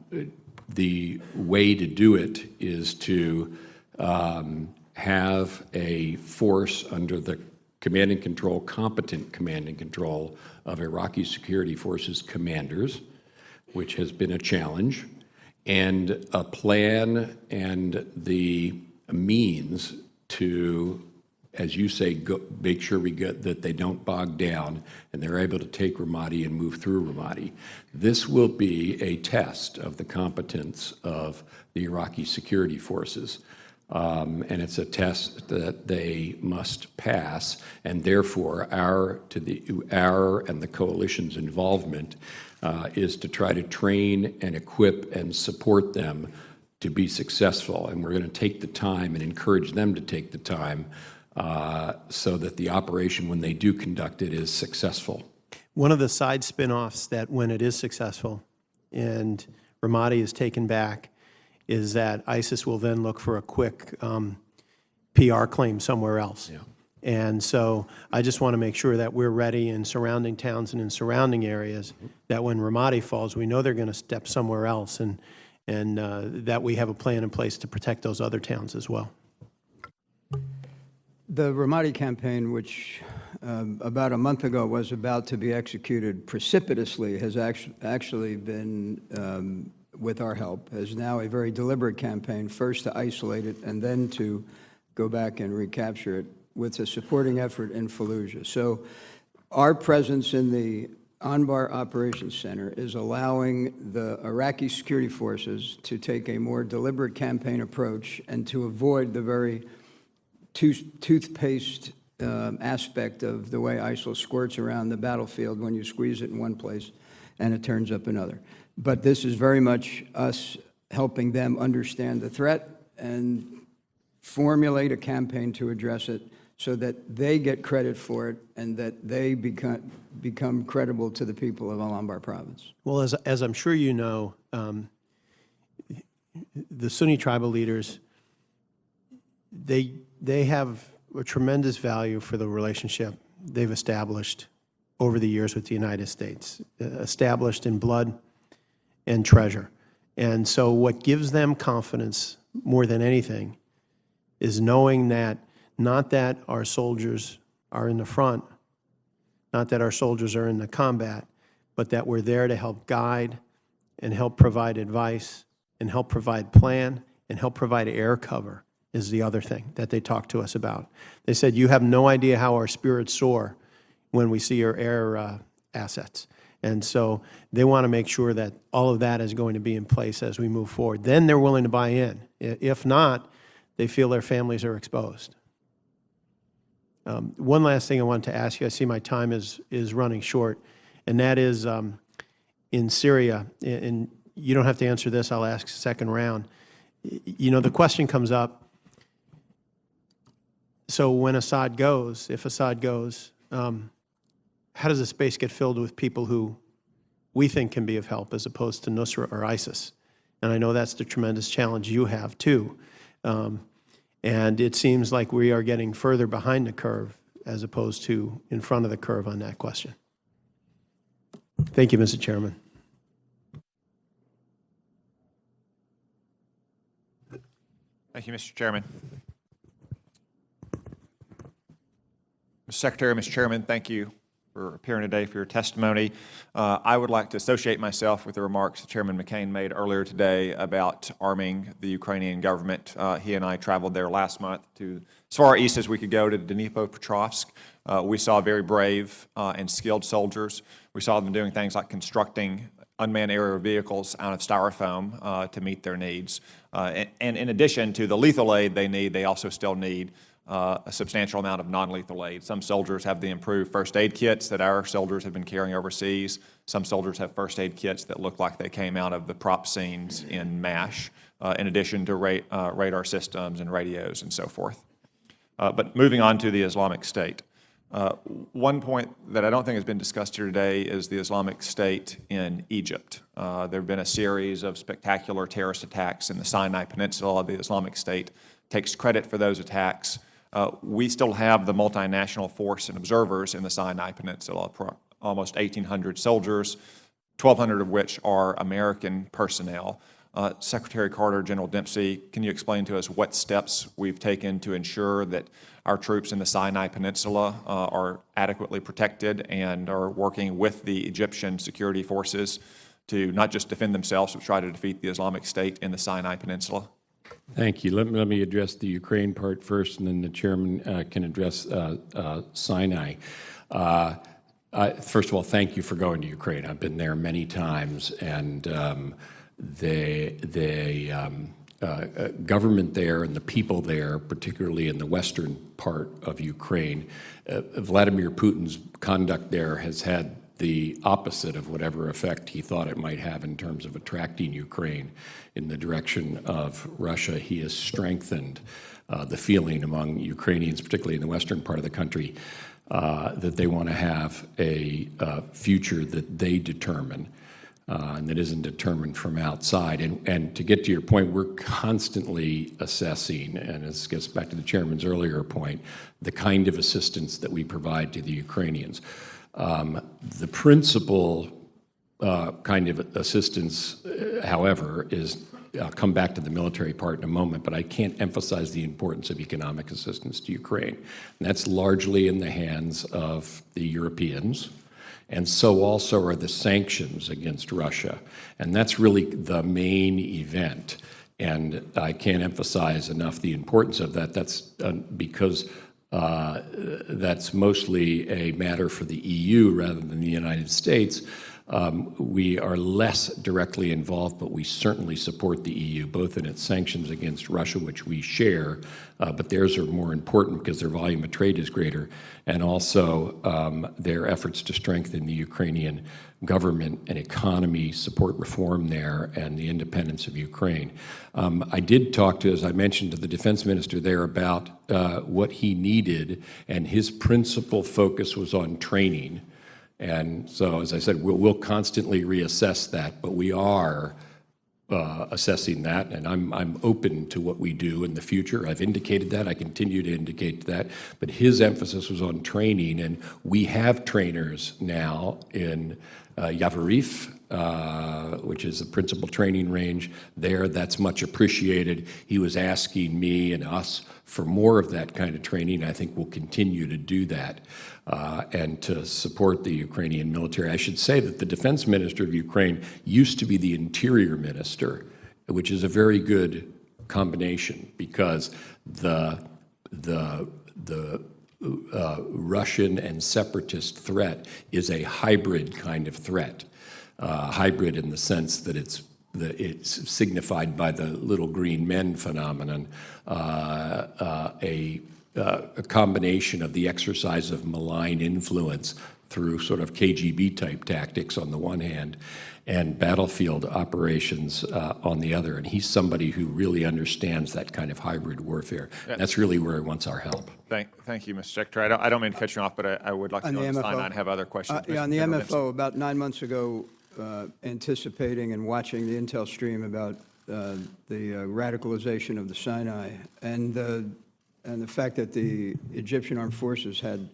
C: the way to do it is to have a force under the command and control, competent command and control of Iraqi security forces commanders, which has been a challenge, and a plan and the means to, as you say, make sure that they don't bog down and they're able to take Ramadi and move through Ramadi. This will be a test of the competence of the Iraqi security forces. And it's a test that they must pass, and therefore our and the coalition's involvement is to try to train and equip and support them to be successful. And we're going to take the time and encourage them to take the time so that the operation, when they do conduct it, is successful.
H: One of the side spin-offs that when it is successful and Ramadi is taken back is that ISIS will then look for a quick PR claim somewhere else.
C: Yeah.
H: And so I just want to make sure that we're ready in surrounding towns and in surrounding areas that when Ramadi falls, we know they're going to step somewhere else, and that we have a plan in place to protect those other towns as well.
D: The Ramadi campaign, which about a month ago was about to be executed precipitously, has actually been, with our help, is now a very deliberate campaign, first to isolate it and then to go back and recapture it with a supporting effort in Fallujah. So our presence in the Anbar Operations Center is allowing the Iraqi security forces to take a more deliberate campaign approach and to avoid the very toothpaste aspect of the way ISIL squirts around the battlefield when you squeeze it in one place and it turns up another. But this is very much us helping them understand the threat and formulate a campaign to address it so that they get credit for it and that they become credible to the people of Al-Anbar province?
H: Well, as I'm sure you know, the Sunni tribal leaders, they have a tremendous value for the relationship they've established over the years with the United States, established in blood and treasure. And so what gives them confidence more than anything is knowing that not that our soldiers are in the front, not that our soldiers are in the combat, but that we're there to help guide and help provide advice and help provide plan and help provide air cover is the other thing that they talked to us about. They said, you have no idea how our spirits soar when we see your air assets. And so they want to make sure that all of that is going to be in place as we move forward. Then they're willing to buy in. If not, they feel their families are exposed. One last thing I wanted to ask you, I see my time is running short, and that is in Syria, and you don't have to answer this, I'll ask second round. You know, the question comes up, so when Assad goes, if Assad goes, how does the space get filled with people who we think can be of help as opposed to Nusra or ISIS? And I know that's the tremendous challenge you have too. And it seems like we are getting further behind the curve as opposed to in front of the curve on that question. Thank you, Mr. Chairman.
I: Thank you, Mr. Chairman. Mr. Secretary, Mr. Chairman, thank you for appearing today for your testimony. I would like to associate myself with the remarks that Chairman McCain made earlier today about arming the Ukrainian government. He and I traveled there last month to as far east as we could go to Dnipropetrovsk. We saw very brave and skilled soldiers. We saw them doing things like constructing unmanned aerial vehicles out of styrofoam to meet their needs. And in addition to the lethal aid they need, they also still need a substantial amount of non-lethal aid. Some soldiers have the improved first aid kits that our soldiers have been carrying overseas. Some soldiers have first aid kits that look like they came out of the prop scenes in MASH, in addition to radar systems and radios and so forth. But moving on to the Islamic State. One point that I don't think has been discussed here today is the Islamic State in Egypt. There have been a series of spectacular terrorist attacks in the Sinai Peninsula. The Islamic State takes credit for those attacks. We still have the multinational force and observers in the Sinai Peninsula, almost 1,800 soldiers, 1,200 of which are American personnel. Secretary Carter, General Dempsey, can you explain to us what steps we've taken to ensure that our troops in the Sinai Peninsula are adequately protected and are working with the Egyptian security forces to not just defend themselves, but try to defeat the Islamic State in the Sinai Peninsula?
C: Thank you. Let me address the Ukraine part first, and then the chairman can address Sinai. First of all, thank you for going to Ukraine. I've been there many times, and the government there and the people there, particularly in the western part of Ukraine, Vladimir Putin's conduct there has had the opposite of whatever effect he thought it might have in terms of attracting Ukraine in the direction of Russia. He has strengthened the feeling among Ukrainians, particularly in the western part of the country, that they want to have a future that they determine and that isn't determined from outside. And to get to your point, we're constantly assessing, and this gets back to the chairman's earlier point, the kind of assistance that we provide to the Ukrainians. The principal kind of assistance, however, is, I'll come back to the military part in a moment, but I can't emphasize the importance of economic assistance to Ukraine. And that's largely in the hands of the Europeans, and so also are the sanctions against Russia. And that's really the main event. And I can't emphasize enough the importance of that. That's because that's mostly a matter for the EU rather than the United States. We are less directly involved, but we certainly support the EU, both in its sanctions against Russia, which we share, but theirs are more important because their volume of trade is greater, and also their efforts to strengthen the Ukrainian government and economy, support reform there, and the independence of Ukraine. I did talk to, as I mentioned, to the defense minister there about what he needed, and his principal focus was on training. And so, as I said, we'll constantly reassess that, but we are assessing that, and I'm open to what we do in the future. I've indicated that. I continue to indicate that. But his emphasis was on training, and we have trainers now in Yavoriv, which is the principal training range there. That's much appreciated. He was asking me and us for more of that kind of training. I think we'll continue to do that and to support the Ukrainian military. I should say that the defense minister of Ukraine used to be the interior minister, which is a very good combination because the Russian and separatist threat is a hybrid kind of threat. Hybrid in the sense that it's signified by the little green men phenomenon, a combination of the exercise of malign influence through sort of KGB-type tactics on the one hand, and battlefield operations on the other. And he's somebody who really understands that kind of hybrid warfare. Yeah. That's really where he wants our help.
I: Thank you, Mr. Secretary. I don't mean to cut you off, but I would like to go on Sinai and have other questions.
D: Yeah, on the MFO, about 9 months ago, anticipating and watching the intel stream about the radicalization of the Sinai and the fact that the Egyptian armed forces had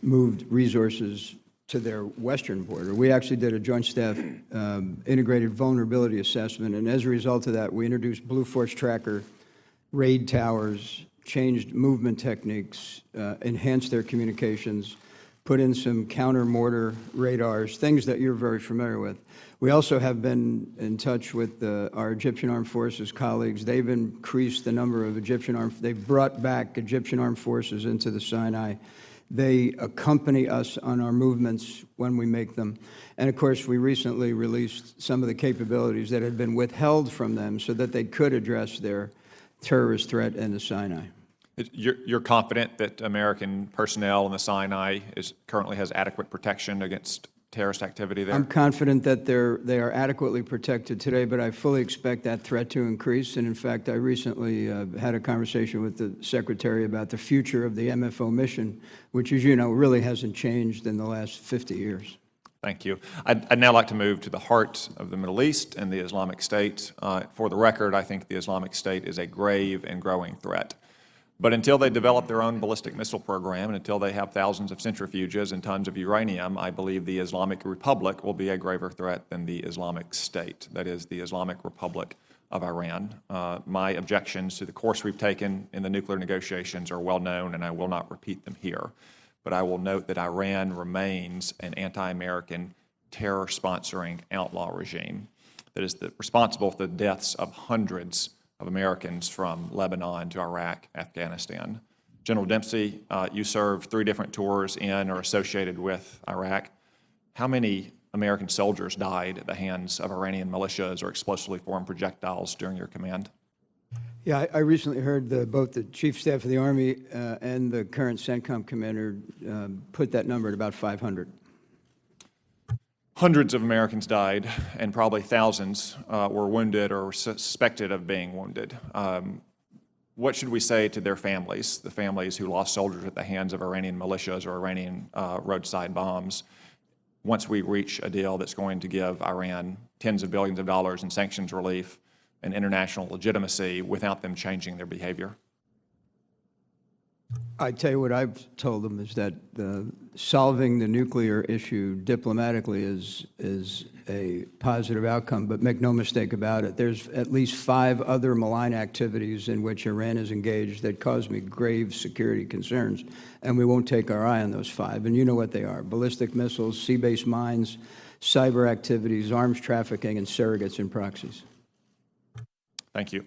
D: moved resources to their western border. We actually did a joint staff integrated vulnerability assessment, and as a result of that, we introduced Blue Force Tracker, raid towers, changed movement techniques, enhanced their communications, put in some counter-mortar radars, things that you're very familiar with. We also have been in touch with our Egyptian Armed Forces colleagues. They've increased the number of they've brought back Egyptian Armed Forces into the Sinai. They accompany us on our movements when we make them. And of course, we recently released some of the capabilities that had been withheld from them so that they could address their terrorist threat in the Sinai.
I: You're confident that American personnel in the Sinai currently has adequate protection against terrorist activity there?
D: I'm confident that they are adequately protected today, but I fully expect that threat to increase. And in fact, I recently had a conversation with the Secretary about the future of the MFO mission, which, as you know, really hasn't changed in the last 50 years.
I: Thank you. I'd now like to move to the heart of the Middle East and the Islamic State. For the record, I think the Islamic State is a grave and growing threat. But until they develop their own ballistic missile program and until they have thousands of centrifuges and tons of uranium, I believe the Islamic Republic will be a graver threat than the Islamic State, that is, the Islamic Republic of Iran. My objections to the course we've taken in the nuclear negotiations are well known, and I will not repeat them here. But I will note that Iran remains an anti-American, terror-sponsoring outlaw regime that is responsible for the deaths of hundreds of Americans from Lebanon to Iraq, Afghanistan. General Dempsey, you served 3 different tours in or associated with Iraq. How many American soldiers died at the hands of Iranian militias or explosively formed projectiles during your command?
D: Yeah, I recently heard both the Chief of Staff of the Army and the current CENTCOM commander put that number at about 500.
I: Hundreds of Americans died, and probably thousands were wounded or suspected of being wounded. What should we say to their families, the families who lost soldiers at the hands of Iranian militias or Iranian roadside bombs, once we reach a deal that's going to give Iran tens of billions of dollars in sanctions relief and international legitimacy without them changing their behavior?
D: I tell you what I've told them is that solving the nuclear issue diplomatically is a positive outcome, but make no mistake about it. There's at least 5 other malign activities in which Iran is engaged that cause me grave security concerns, and we won't take our eye on those 5. And you know what they are: ballistic missiles, sea-based mines, cyber activities, arms trafficking, and surrogates and proxies.
I: Thank you.